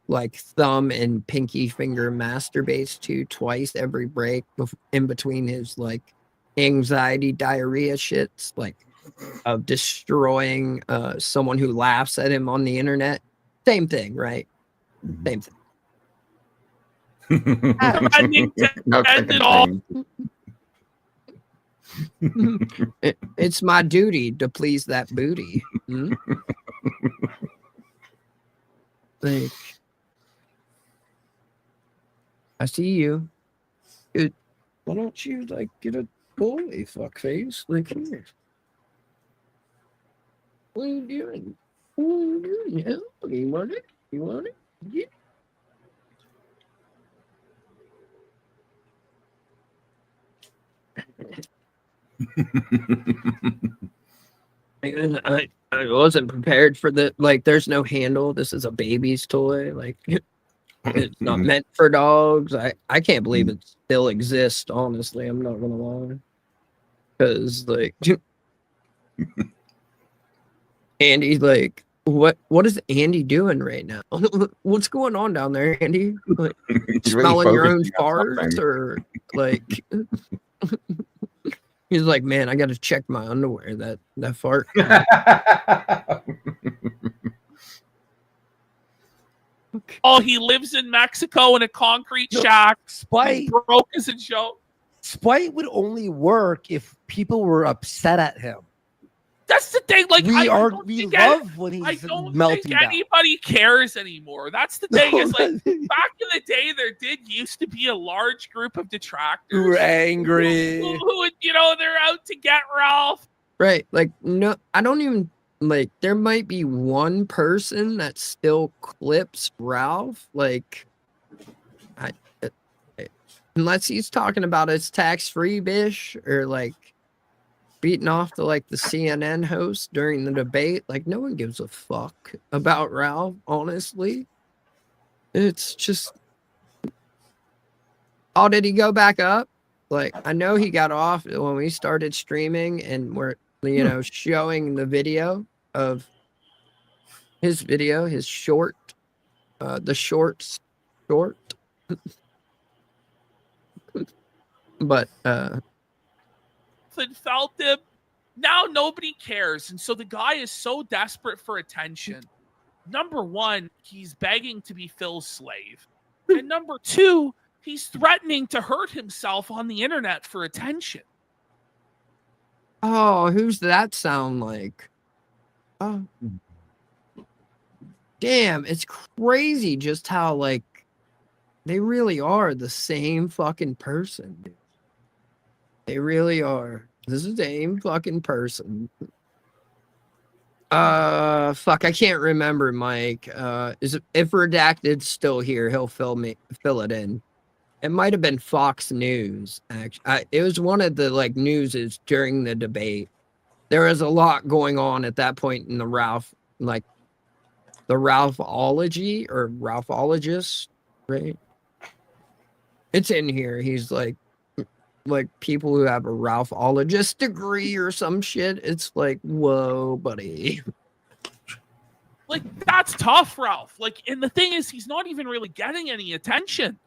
like thumb and pinky finger masturbates to twice every break in between his like anxiety diarrhea shits, like of destroying someone who laughs at him on the internet. Same thing, right? Same thing. It's my duty to please that booty. Like, I see you. Why don't you like get a boy, fuckface? Like here. What are you doing? What are you doing? Yeah? You want it? You want it? Yeah. I wasn't prepared for the like. There's no handle. This is a baby's toy. Like it's not meant for dogs. I can't believe it still exists. Honestly, I'm not gonna lie. Because like Andy, like what is Andy doing right now? What's going on down there, Andy? Like, smelling your own farts or like? He's like, man, I got to check my underwear. That fart. Oh, he lives in Mexico in a concrete shack. Spite broke as a joke. Spite would only work if people were upset at him. That's the thing. Like we love when he's I don't melting think down. anybody cares anymore. That's the thing. Is like back in the day, there did used to be a large group of detractors who were angry, who would, they're out to get Ralph. Right. Like no, I don't even like. There might be one person that still clips Ralph. Like, unless he's talking about his tax-free bish or like beating off to like the CNN host during the debate. Like no one gives a fuck about Ralph, honestly. It's just, oh, did he go back up? Like I know he got off when we started streaming and we're showing the video of his video, his short, the short. But felt him. Now nobody cares, and so the guy is so desperate for attention. Number one, he's begging to be Phil's slave, and number two, he's threatening to hurt himself on the internet for attention. Oh, who's that sound like? Oh, damn! It's crazy just how like they really are the same fucking person, dude. They really are. This is the same fucking person. Fuck, I can't remember, Mike. If Redacted's still here, he'll fill it in. It might have been Fox News. Actually, it was one of the like newses during the debate. There was a lot going on at that point in the Ralphology or Ralphologist, right? It's in here. He's like people who have a Ralphologist degree or some shit. It's like, whoa, buddy. Like, that's tough, Ralph. Like, and the thing is, he's not even really getting any attention.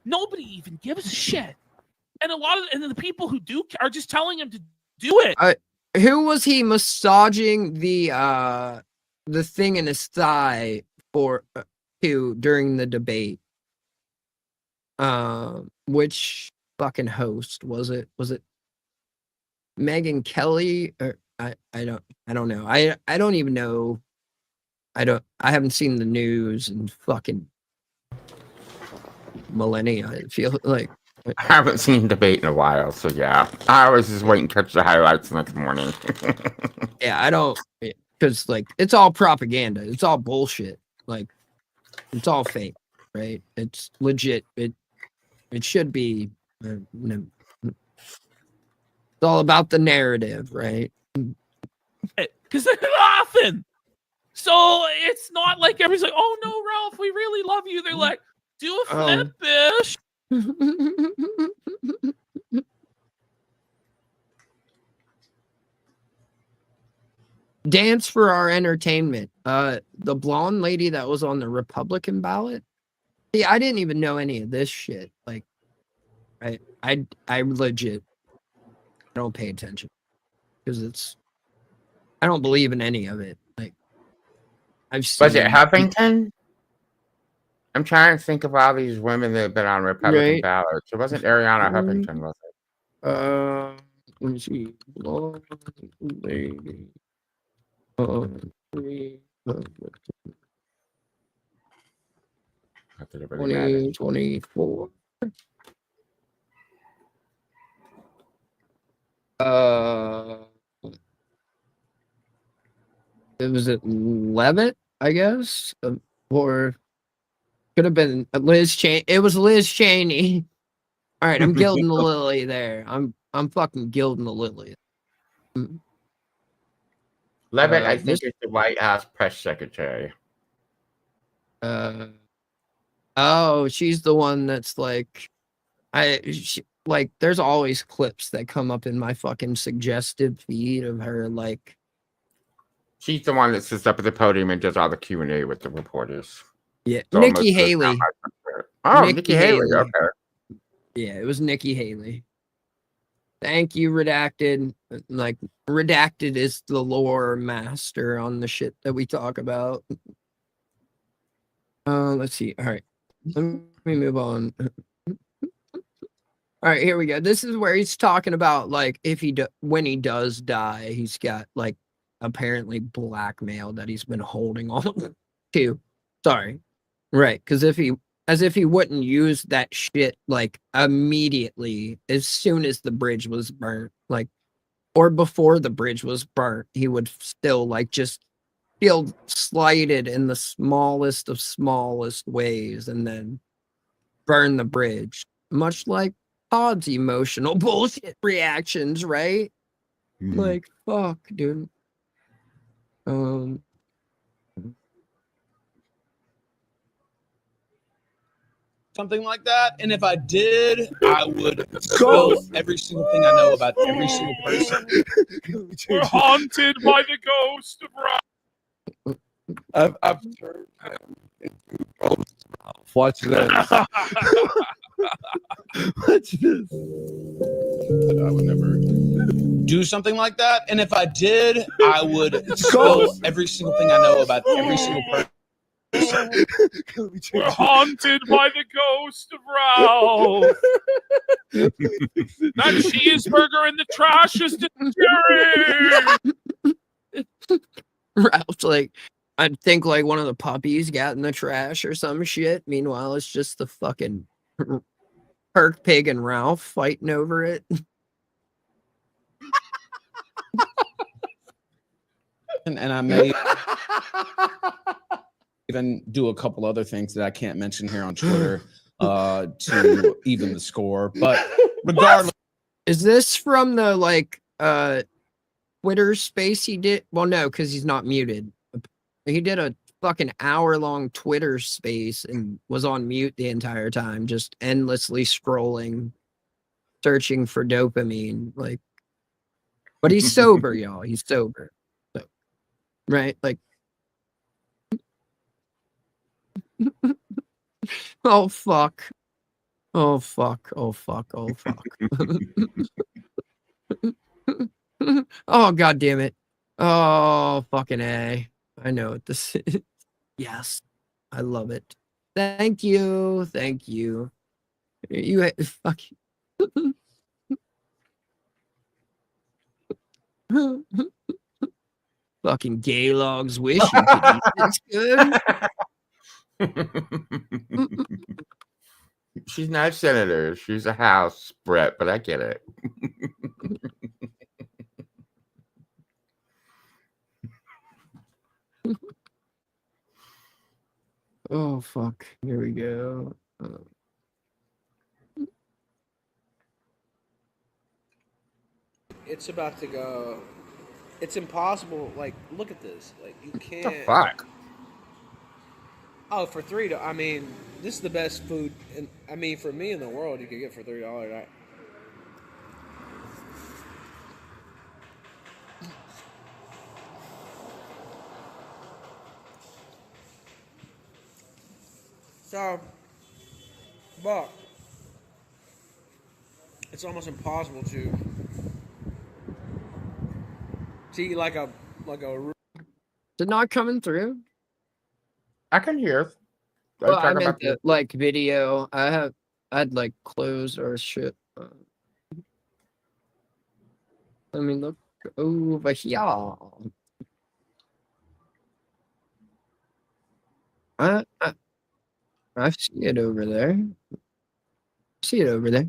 Nobody even gives a shit. And the people who do are just telling him to do it. Who was he massaging the thing in his thigh during the debate? Which fucking host was it? Was it Megyn Kelly? Or I don't know. I don't even know. I haven't seen the news in fucking millennia. I feel like I haven't seen a debate in a while, so yeah. I was just waiting to catch the highlights next morning. yeah, I don't, because like it's all propaganda. It's all bullshit. Like it's all fake, right? It's legit. It should be. It's all about the narrative, right? Because they're laughing. So it's not like everybody's like, "Oh no, Ralph, we really love you." They're like, "Do a flip, bitch." Dance for our entertainment. The blonde lady that was on the Republican ballot. See, I didn't even know any of this shit. Like, I legit don't pay attention because I don't believe in any of it. Like, Was it Huffington? I'm trying to think of all these women that have been on Republican ballots. It wasn't Ariana Huffington, was it? Let me see. Blonde lady. 2024. It was at Levitt, I guess, or could have been Liz Cheney. It was Liz Cheney. All right, I'm gilding the lily there. I'm fucking gilding the lily. Levitt, I think, is the White House press secretary. Oh, she's the one that's like, there's always clips that come up in my fucking suggestive feed of her, like. She's the one that sits up at the podium and does all the Q&A with the reporters. Yeah, So Nikki Haley. Nikki Haley. Okay. Yeah, it was Nikki Haley. Thank you, Redacted. Like, Redacted is the lore master on the shit that we talk about. Let's see. All right. Let me move on. All right, here we go. This is where he's talking about, like, when he does die, he's got, like, apparently blackmail that he's been holding on to. Sorry. Right, because if he wouldn't use that shit, like, immediately, as soon as the bridge was burnt, like, or before the bridge was burnt, he would still, like, just feel slighted in the smallest of smallest ways and then burn the bridge. Much like Todd's emotional bullshit reactions, right? Like, fuck, dude. Something like that, and if I did, I would spill every single thing I know about every single person. We're haunted by the ghost of Ralph. I've turned him. Watch this. Watch this. I would never do something like that, and if I did, I would spill every single thing I know about every single person. We're haunted by the ghost of Ralph. That cheeseburger in the trash is disappearing. Ralph's like, I'd think like one of the puppies got in the trash or some shit. Meanwhile, it's just the fucking Perk Pig and Ralph fighting over it. and I may even do a couple other things that I can't mention here on Twitter to even the score. But regardless, is this from the like Twitter space he did? Well, no, because he's not muted. He did a fucking hour-long Twitter space and was on mute the entire time, just endlessly scrolling, searching for dopamine. Like, but he's sober, y'all. He's sober, so, right? Like, oh fuck, oh fuck, oh fuck, oh fuck. Oh god damn it! Oh fucking A! I know what this is. Yes, I love it. Thank you, thank you. You fuck. Fucking gay logs wish you could eat this good. She's not a senator. She's a House Brett, but I get it. Oh fuck! Here we go. It's about to go. It's impossible. Like, look at this. Like, you can't. What the fuck? Oh, for $3. I mean, this is the best food. And I mean, for me in the world, you could get for $3. Right? So, but it's almost impossible to eat like a. Did not coming through? I can hear. Well, I meant the, like video. I'd like clothes or shit. Let me look over here. I see it over there. See it over there.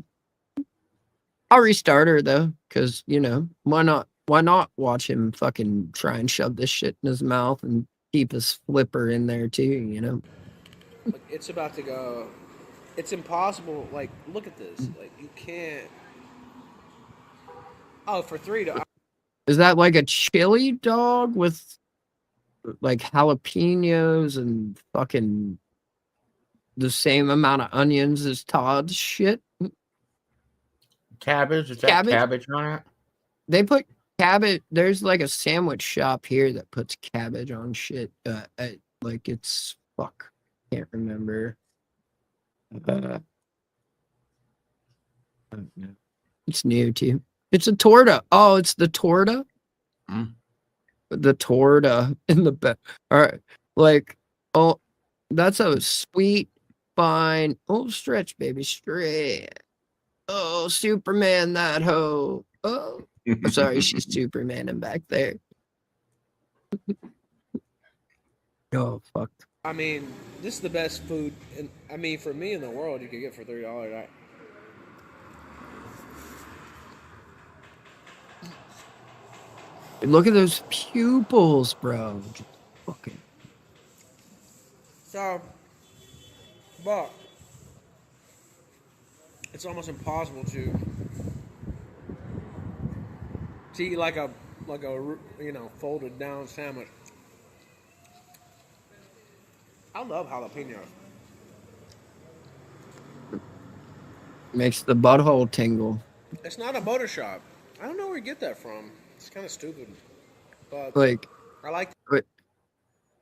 I'll restart her though, because you know, why not? Why not watch him fucking try and shove this shit in his mouth and keep his flipper in there too, you know? Like, it's about to go. It's impossible. Like, look at this. Like, you can't. Oh, for $3. Is that like a chili dog with like jalapenos and fucking the same amount of onions as Todd's shit? Cabbage? Is that cabbage on it? They put cabbage. There's like a sandwich shop here that puts cabbage on shit. Like it's fuck. Can't remember. It's new too. It's a torta. Oh, it's the torta. The torta in the back. All right, like oh, that's a sweet, fine. Oh, stretch, baby, stretch. Oh, Superman, that hoe. Oh, sorry, she's Supermaning back there. Oh fuck. I mean, this is the best food. And I mean, for me in the world, you could get for $3. Right? Look at those pupils, bro. Just fucking. So, but it's almost impossible to eat like a folded down sandwich. I love jalapenos. Makes the butthole tingle. It's not a motor shop. I don't know where you get that from. It's kind of stupid. But Like, I like.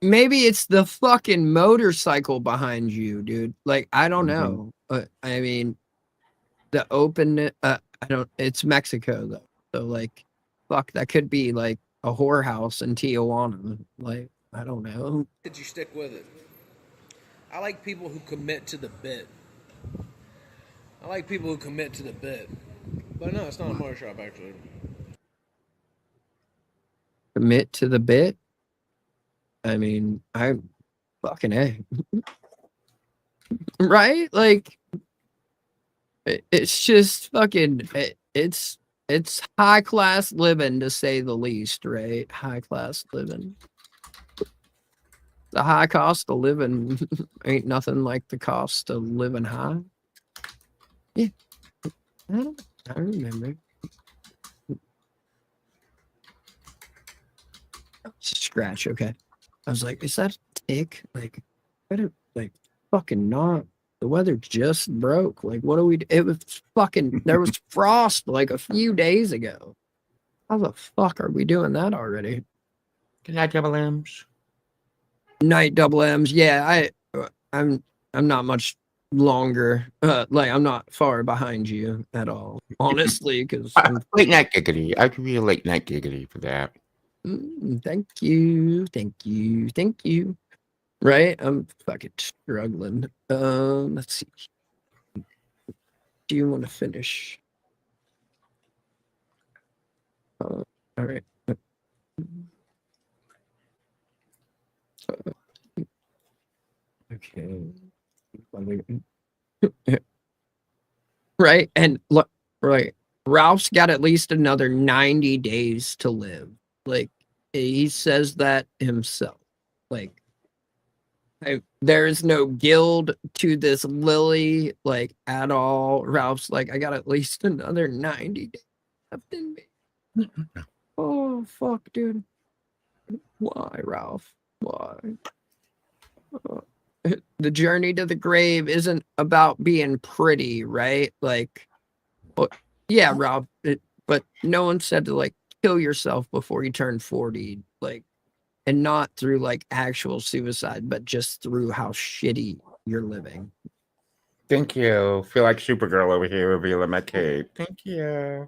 Maybe it's the fucking motorcycle behind you, dude. Like, I don't know. I mean, the open. I don't. It's Mexico though, so like, fuck. That could be like a whorehouse in Tijuana. Like, I don't know. Did you stick with it? I like people who commit to the bit. But no, it's not a motor shop actually. Commit to the bit. I mean, I'm fucking A. Right? Like, it's just fucking. It's it's high class living to say the least, right? High class living. The high cost of living ain't nothing like the cost of living high. Yeah, I remember. Scratch, okay. I was like, is that a tick? Like, better, like, fucking not. The weather just broke. Like, what do we do? It was fucking, there was frost like a few days ago. How the fuck are we doing that already? Good night, Double M's. Night double M's. Yeah, I'm not much longer. Like, I'm not far behind you at all, honestly, because late night giggity. I could be a late night giggity for that. Thank you. Right? I'm fucking struggling. Let's see. Do you want to finish? All right. Okay. Right, and look, right. Ralph's got at least another 90 days to live. Like, he says that himself. Like, there is no guild to this Lily, like, at all. Ralph's like, I got at least another 90 days left in me. Oh, fuck, dude. Why, Ralph? Why? The journey to the grave isn't about being pretty, right? Like, well, yeah, Ralph, but no one said to, like, kill yourself before you turn 40. Like, and not through like actual suicide, but just through how shitty you're living. Thank you. Feel like Supergirl over here revealing my cape. Thank you.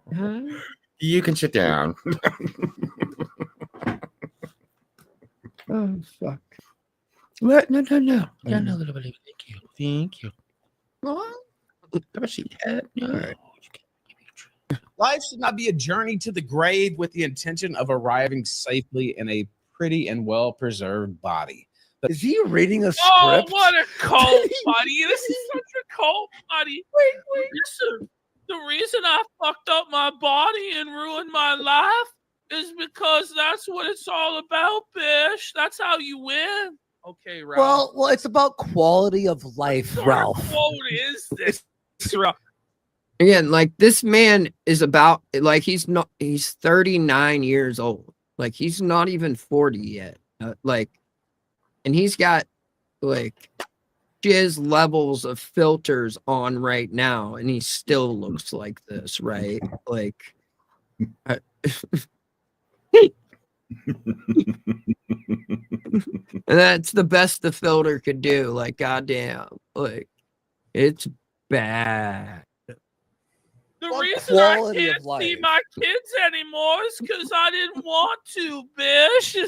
You can sit down. Oh, fuck. What? No. Yeah, no, little bit. Thank you. Have a seat. All right. Life should not be a journey to the grave with the intention of arriving safely in a pretty and well-preserved body. Is he reading a script? Oh, what a cult, buddy. This is such a cult, buddy. Wait. Listen, the reason I fucked up my body and ruined my life is because that's what it's all about, Bish. That's how you win. Okay, Ralph. Well, it's about quality of life, Ralph. What quote is this, Ralph? Again, like, this man is about, like, he's 39 years old. Like, he's not even 40 yet. Like, and he's got, like, jizz levels of filters on right now, and he still looks like this, right? Like, and that's the best the filter could do. Like, goddamn, like, it's bad. The reason I can't see my kids anymore is because I didn't want to, Bish. I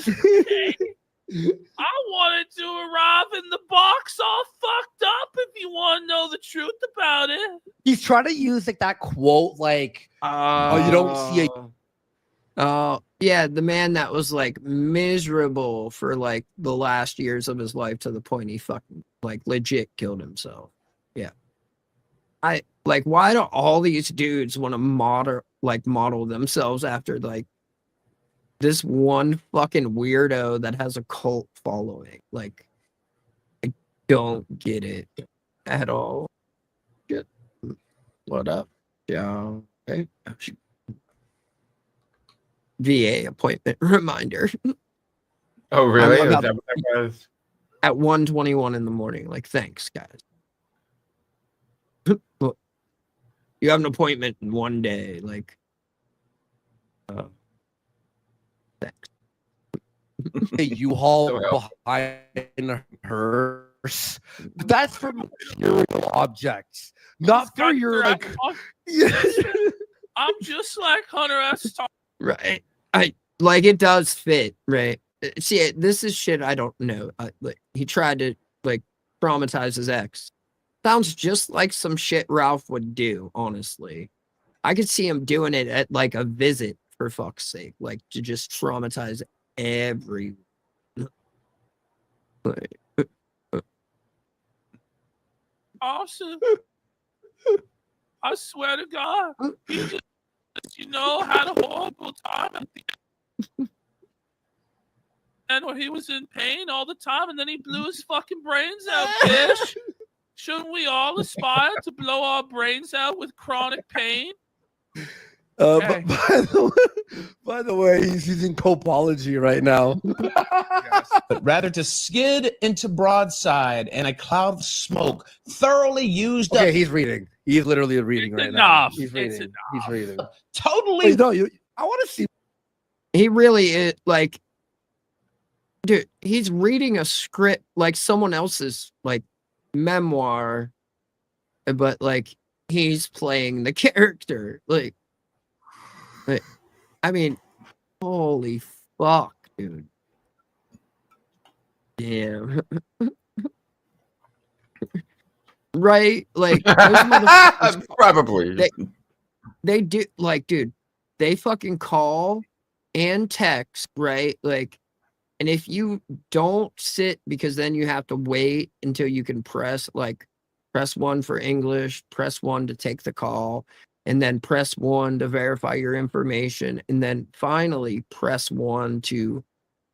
wanted to arrive in the box all fucked up, if you want to know the truth about it. He's trying to use like that quote, like, oh, you don't see a. Oh, yeah, the man that was like miserable for like the last years of his life to the point he fucking like legit killed himself. Yeah. Why do all these dudes want to model themselves after like this one fucking weirdo that has a cult following? Like, I don't get it at all. What up? Yeah. Okay. VA appointment reminder. Oh, really? Is that what that was? At 1:21 in the morning. Like, thanks, guys. Look, you have an appointment in one day. Like, thanks. A U-Haul behind a hearse. But that's for material objects, not for your like. I'm just like Hunter S. Right. It does fit, right? See, this is shit I don't know. Like, he tried to like traumatize his ex. Sounds just like some shit Ralph would do, honestly. I could see him doing it at like a visit, for fuck's sake, like to just traumatize everyone. Austin, I swear to God, You know, had a horrible time at the end where he was in pain all the time, and then he blew his fucking brains out, bitch. Shouldn't we all aspire to blow our brains out with chronic pain? But by the way, he's using copology right now. But rather to skid into broadside and a cloud of smoke, thoroughly used up. Okay, he's reading. He's literally reading right now. He's reading. He's reading. Totally. Wait, no, I want to see. He really is like, dude. He's reading a script like someone else's like memoir, but like he's playing the character. Like, I mean, holy fuck, dude. Damn. Right? Like those motherfuckers, Probably. They do like, dude, they fucking call and text, right? Like, and if you don't sit, because then you have to wait until you can press 1 for English, press 1 to take the call, and then press 1 to verify your information, and then finally press 1 to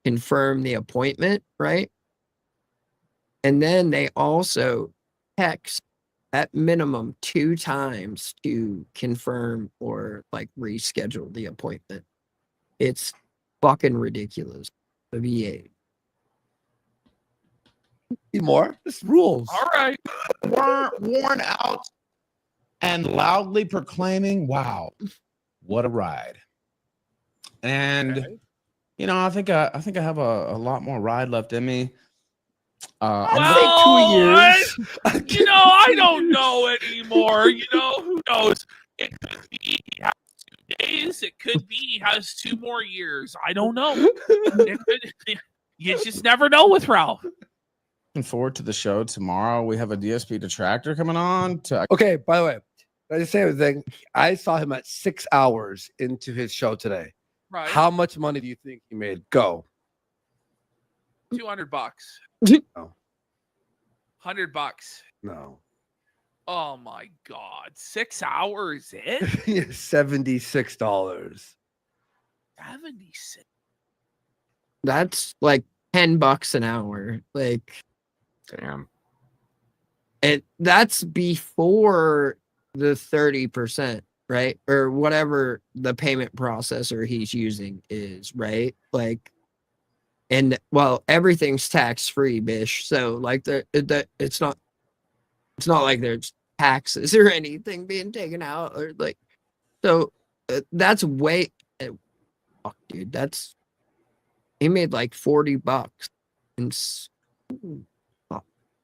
confirm the appointment, right? And then they also text at minimum 2 times to confirm or like reschedule the appointment. It's fucking ridiculous. The VA. Need more? This rules. All right. Worn out and loudly proclaiming, "Wow, what a ride!" And you know, I think I have a lot more ride left in me. I'd say 2 years. You know, I don't know anymore. You know, who knows? It could be he has 2 days. It could be he has 2 more years. I don't know. You just never know with Ralph. Looking forward to the show tomorrow. We have a DSP detractor coming on. Okay, by the way, I just say everything. I saw him at 6 hours into his show today. Right. How much money do you think he made? Go. $200. No. $100. No. Oh my God. 6 hours in? $76. 76. That's like $10 an hour. Like, damn. And that's before the 30%, right? Or whatever the payment processor he's using is, right? Like, and well, everything's tax free, bish. So like it's not like there's taxes or anything being taken out or like, so that's way, fuck, dude, he made like $40 and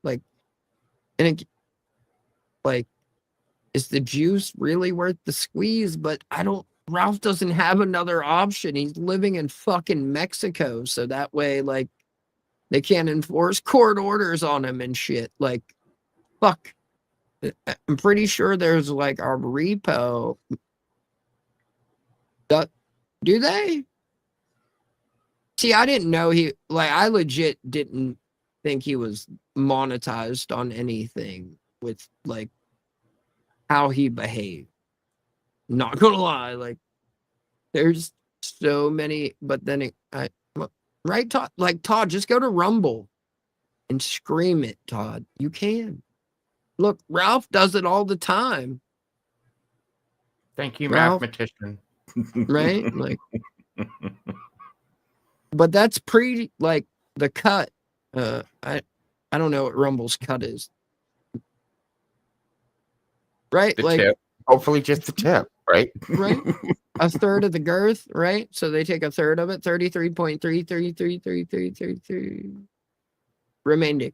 like, and it, like, is the juice really worth the squeeze? But Ralph doesn't have another option. He's living in fucking Mexico. So that way, like, they can't enforce court orders on him and shit. Like, fuck. I'm pretty sure there's like a repo. Do they? See, I didn't know I legit didn't think he was monetized on anything with like how he behaved. Not gonna lie, like there's so many, but then right, Todd? Like, Todd, just go to Rumble and scream it, Todd. You can. Look, Ralph does it all the time. Thank you, Ralph, mathematician. right? Like, but that's pretty like the cut. I don't know what Rumble's cut is. Right? The like tip. Hopefully just the tip, right? Right? A third of the girth, right? So they take a third of it, 33.3333333 remaining.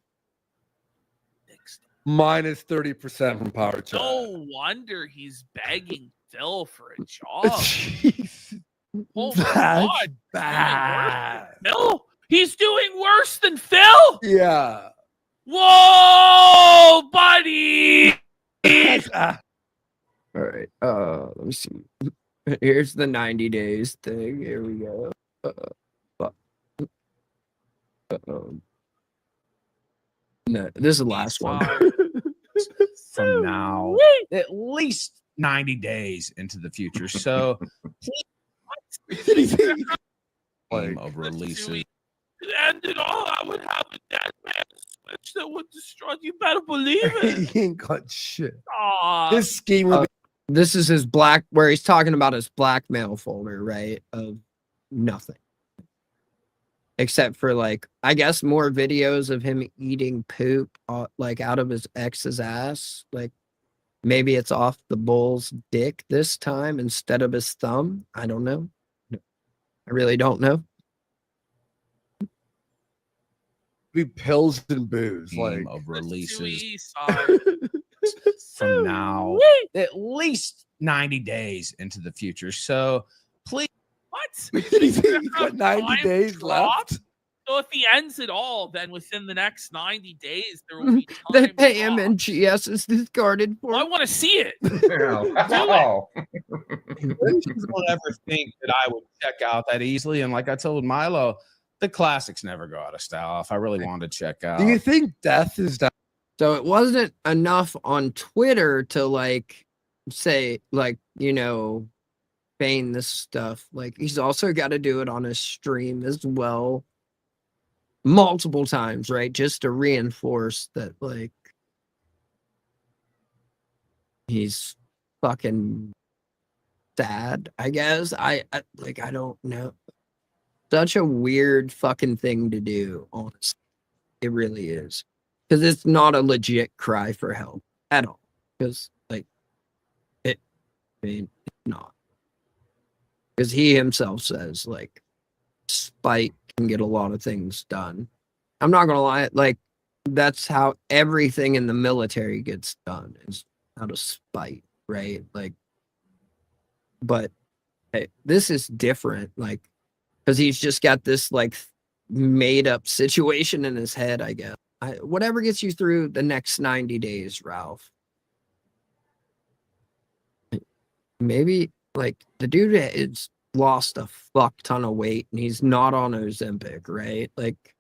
Minus 30% from Power Chat. No wonder he's begging Phil for a job. Oh my God. Bad. Phil? He's doing worse than Phil? Yeah. Whoa, buddy. All right. Let me see. Here's the 90 days thing. Here we go. No, this is the last one. From now, at least 90 days into the future. So game of releases. And it all, I would have a dead man switch that would destroy. You better believe it. He ain't got shit. Aw. This scheme. This is his where he's talking about his blackmail folder, right? Of nothing. Except for like, I guess more videos of him eating poop, like out of his ex's ass. Like maybe it's off the bull's dick this time instead of his thumb. I don't know. I really don't know. Be pills and booze, Game like of releases from from now at least 90 days into the future. So please. What? He's got 90 days left. So if he ends it all, then within the next 90 days, there will be time. They pay him and GS is discarded for. I want to see it. Don't ever think that I would check out that easily. And like I told Milo, the classics never go out of style. If I really wanted to check out, Do you think death is down? So it wasn't enough on Twitter to like say like, you know, feign this stuff. Like he's also got to do it on his stream as well. Multiple times, right? Just to reinforce that like he's fucking sad, I guess. I don't know. Such a weird fucking thing to do, honestly. It really is. Because it's not a legit cry for help at all. Because, like, it's not. Because he himself says, like, spite can get a lot of things done. I'm not going to lie. Like, that's how everything in the military gets done, is out of spite, right? Like, but hey, this is different. Like, because he's just got this like made up situation in his head, I guess. Whatever gets you through the next 90 days, Ralph. Maybe like the dude has lost a fuck ton of weight and he's not on Ozempic, right? Like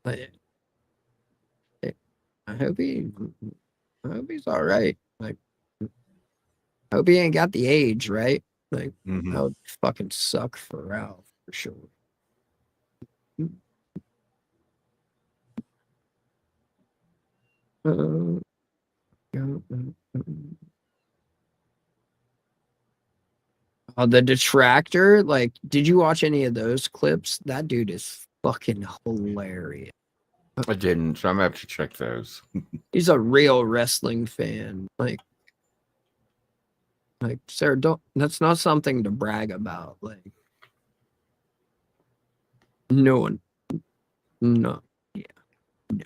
I hope he's all right. Like I hope he ain't got the age, right? Like, that would fucking suck for Ralph, for sure. The Detractor, like, did you watch any of those clips? That dude is fucking hilarious. I didn't, so I'm gonna have to check those. He's a real wrestling fan. Like, sir, that's not something to brag about. Like, no one, no, yeah, no.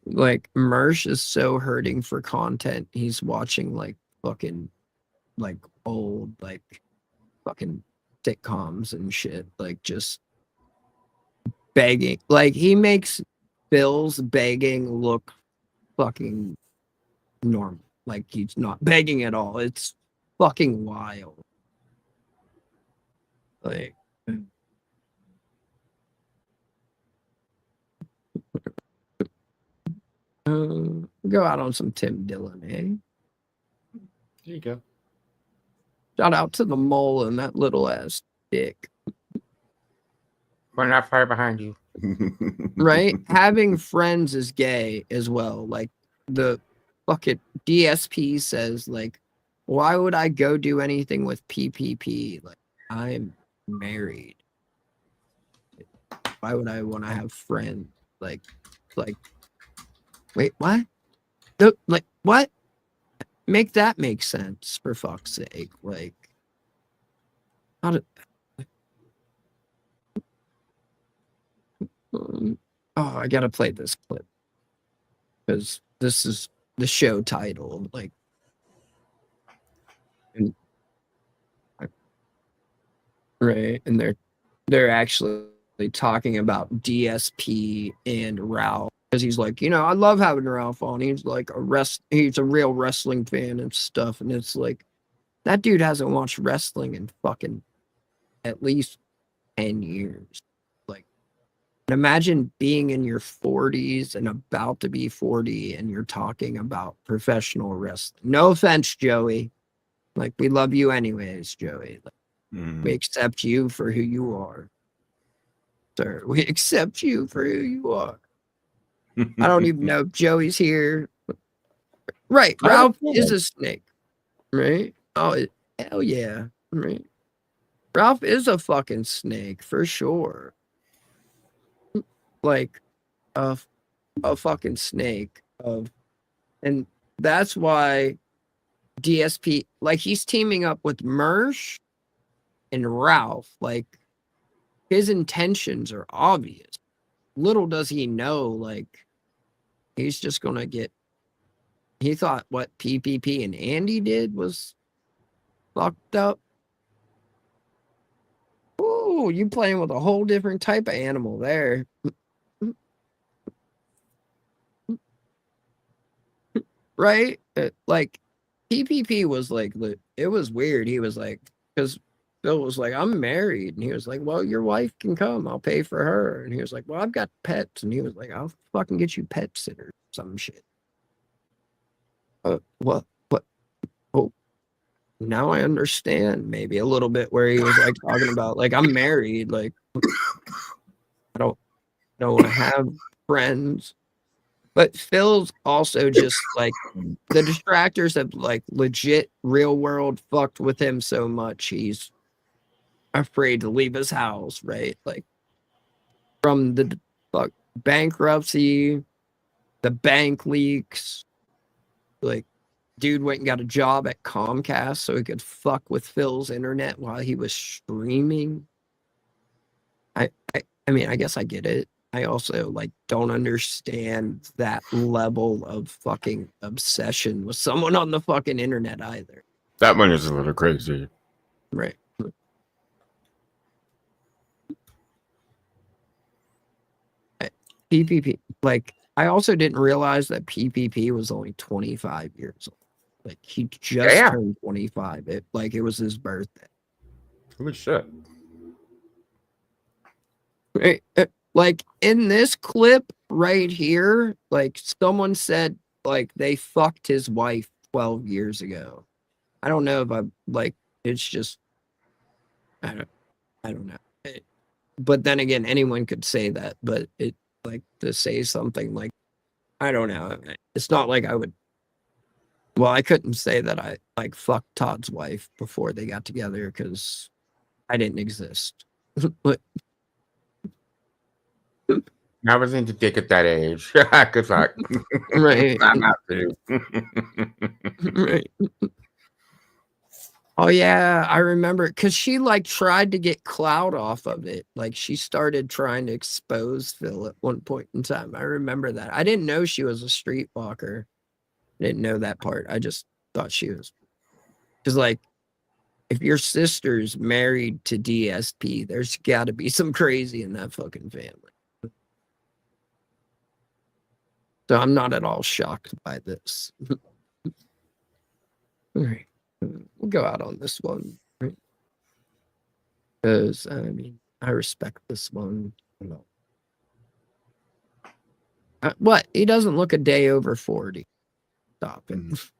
Like, Mersh is so hurting for content. He's watching, like, fucking, like, old, like, fucking sitcoms and shit. Like, just begging. Like, he makes Bill's begging look fucking normal. Like he's not begging at all. It's fucking wild. Like go out on some Tim Dillon, eh? There you go. Shout out to the mole and that little ass dick. We're not far behind you. Right? Having friends is gay as well. Like the fucking DSP says, like, why would I go do anything with PPP? Like, I'm married. Why would I want to have friends? Like, wait, what? Like, what? Make that make sense, for fuck's sake. Like, how did... oh, I gotta play this clip. Because this is the show title. Like, and, right, and they're actually talking about DSP and Ralph. Because he's like, you know, I love having Ralph on. He's like he's a real wrestling fan and stuff. And it's like, that dude hasn't watched wrestling in fucking at least 10 years. Like, And imagine being in your 40s and about to be 40 and you're talking about professional wrestling. No offense, Joey. Like, we love you anyways, Joey. Like, we accept you for who you are. Sir, we accept you for who you are. I don't even know if Joey's here. Right. Ralph is a snake. Right? Oh, hell yeah. Right. Ralph is a fucking snake for sure. Like a fucking snake and that's why DSP, like, he's teaming up with Mersh and Ralph. Like, his intentions are obvious. Little does he know, like, he's just gonna get. He thought what PPP and Andy did was fucked up. Ooh, you playing with a whole different type of animal there. Right? Like, PPP was like, it was weird. He was like, because Phil was like, I'm married. And he was like, well, your wife can come. I'll pay for her. And he was like, well, I've got pets. And he was like, I'll fucking get you pet sitters, some shit. What? Oh, now I understand maybe a little bit where he was like talking about, like, I'm married. Like, I don't want to have friends. But Phil's also just like, the distractors have like legit real world fucked with him so much he's afraid to leave his house, right? Like, from the bankruptcy, the bank leaks, like, dude went and got a job at Comcast so he could fuck with Phil's internet while he was streaming. I mean, I guess I get it. I also, like, don't understand that level of fucking obsession with someone on the fucking internet either. That one is a little crazy. Right. PPP, like, I also didn't realize that PPP was only 25 years old. Like, he just turned 25. It was his birthday. Holy shit. Right. Like, in this clip right here, like, someone said, like, they fucked his wife 12 years ago. I don't know if I, like, it's just, I don't know. But then again, anyone could say that, but it, like, to say something like, I don't know. It's not like I would, well, I couldn't say that I, like, fucked Todd's wife before they got together because I didn't exist. But I was into dick at that age. Good luck. Right. I'm not too. Right. Oh yeah, I remember, because she, like, tried to get clout off of it. Like, she started trying to expose Phil at one point in time. I remember that. I didn't know she was a streetwalker. I didn't know that part. I just thought she was. Because, like, if your sister's married to DSP, there's got to be some crazy in that fucking family. So I'm not at all shocked by this. All right. We'll go out on this one, right? Because, I mean, I respect this one. What? He doesn't look a day over 40. Stop it.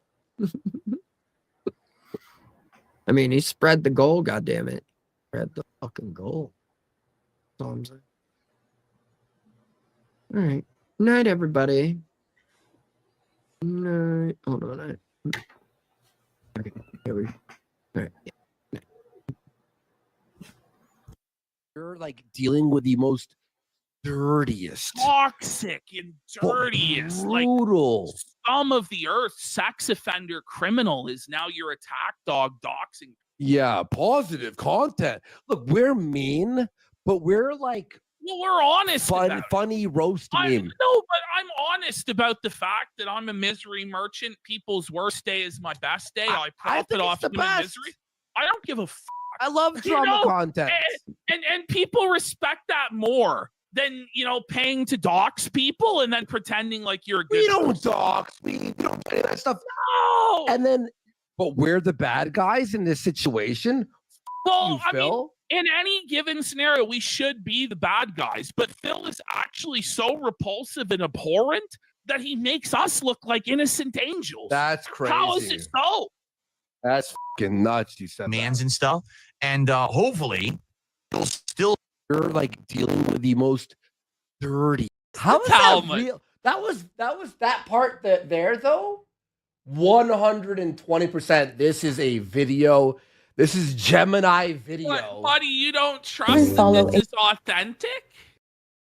I mean, he spread the goal, goddammit. Spread the fucking goal. That's all I'm saying. All right. Night, everybody. Night. Hold on. Okay. Here we go. All right. Yeah. You're, like, dealing with the most dirtiest, Toxic and dirtiest, brutal. Like, scum of the earth, sex offender, criminal is now your attack dog doxing. Yeah, positive content. Look, we're mean, but we're like, well, we're honest. Funny roast meme. No, but I'm honest about the fact that I'm a misery merchant. People's worst day is my best day. I profit off human misery. I don't give a fuck. I love drama content. And people respect that more than, paying to dox people and then pretending like you're a good We don't dox. We don't do that stuff. No. And then, but we're the bad guys in this situation. Well, I mean, in any given scenario, we should be the bad guys. But Phil is actually so repulsive and abhorrent that he makes us look like innocent angels. That's crazy. How is it so? That's fucking nuts. You said Mans and stuff, and hopefully, he'll still. You're like dealing with the most dirty. How is that real? That was that part there though. 120%. This is a video. This is Gemini video. But, buddy, you don't trust that this is authentic?